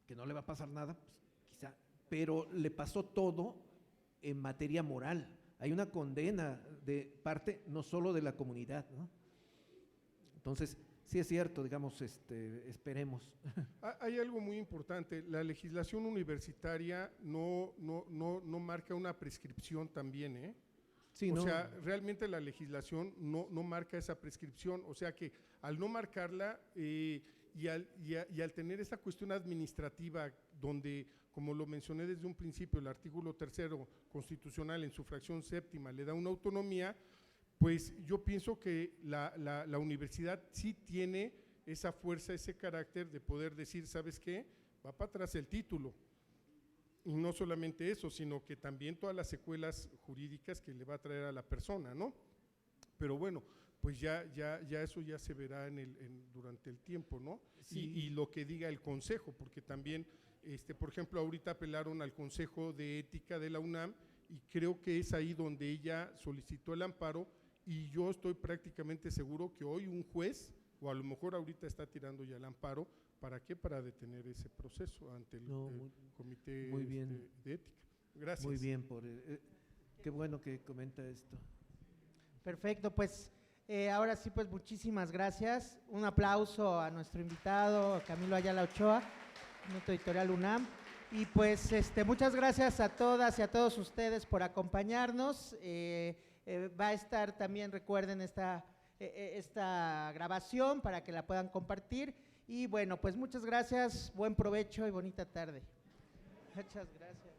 que no le va a pasar nada, pues, quizá, pero le pasó todo en materia moral. Hay una condena de parte no solo de la comunidad, ¿no? Entonces, sí es cierto, digamos, esperemos. Hay algo muy importante, la legislación universitaria no marca una prescripción también, ¿eh? Sí, o no, sea, realmente la legislación no marca esa prescripción, o sea que al no marcarla y al tener esta cuestión administrativa donde, como lo mencioné desde un principio, el artículo 3º constitucional en su fracción séptima le da una autonomía, pues yo pienso que la universidad sí tiene esa fuerza, ese carácter de poder decir, ¿sabes qué? Va para atrás el título. Y no solamente eso, sino que también todas las secuelas jurídicas que le va a traer a la persona, ¿no? Pero bueno, pues ya eso ya se verá durante el tiempo, ¿no? Sí. Y lo que diga el consejo, porque también, por ejemplo, ahorita apelaron al Consejo de Ética de la UNAM y creo que es ahí donde ella solicitó el amparo, y yo estoy prácticamente seguro que hoy un juez, o a lo mejor ahorita está tirando ya el amparo, ¿para qué? Para detener ese proceso ante el comité muy bien. de ética. Gracias. Muy bien, qué bueno que comenta esto. Perfecto, pues ahora sí, pues muchísimas gracias. Un aplauso a nuestro invitado, Camilo Ayala Ochoa, Minuto Editorial UNAM. Y pues muchas gracias a todas y a todos ustedes por acompañarnos. Va a estar también, recuerden, esta grabación para que la puedan compartir. Y bueno, pues muchas gracias, buen provecho y bonita tarde. Muchas gracias.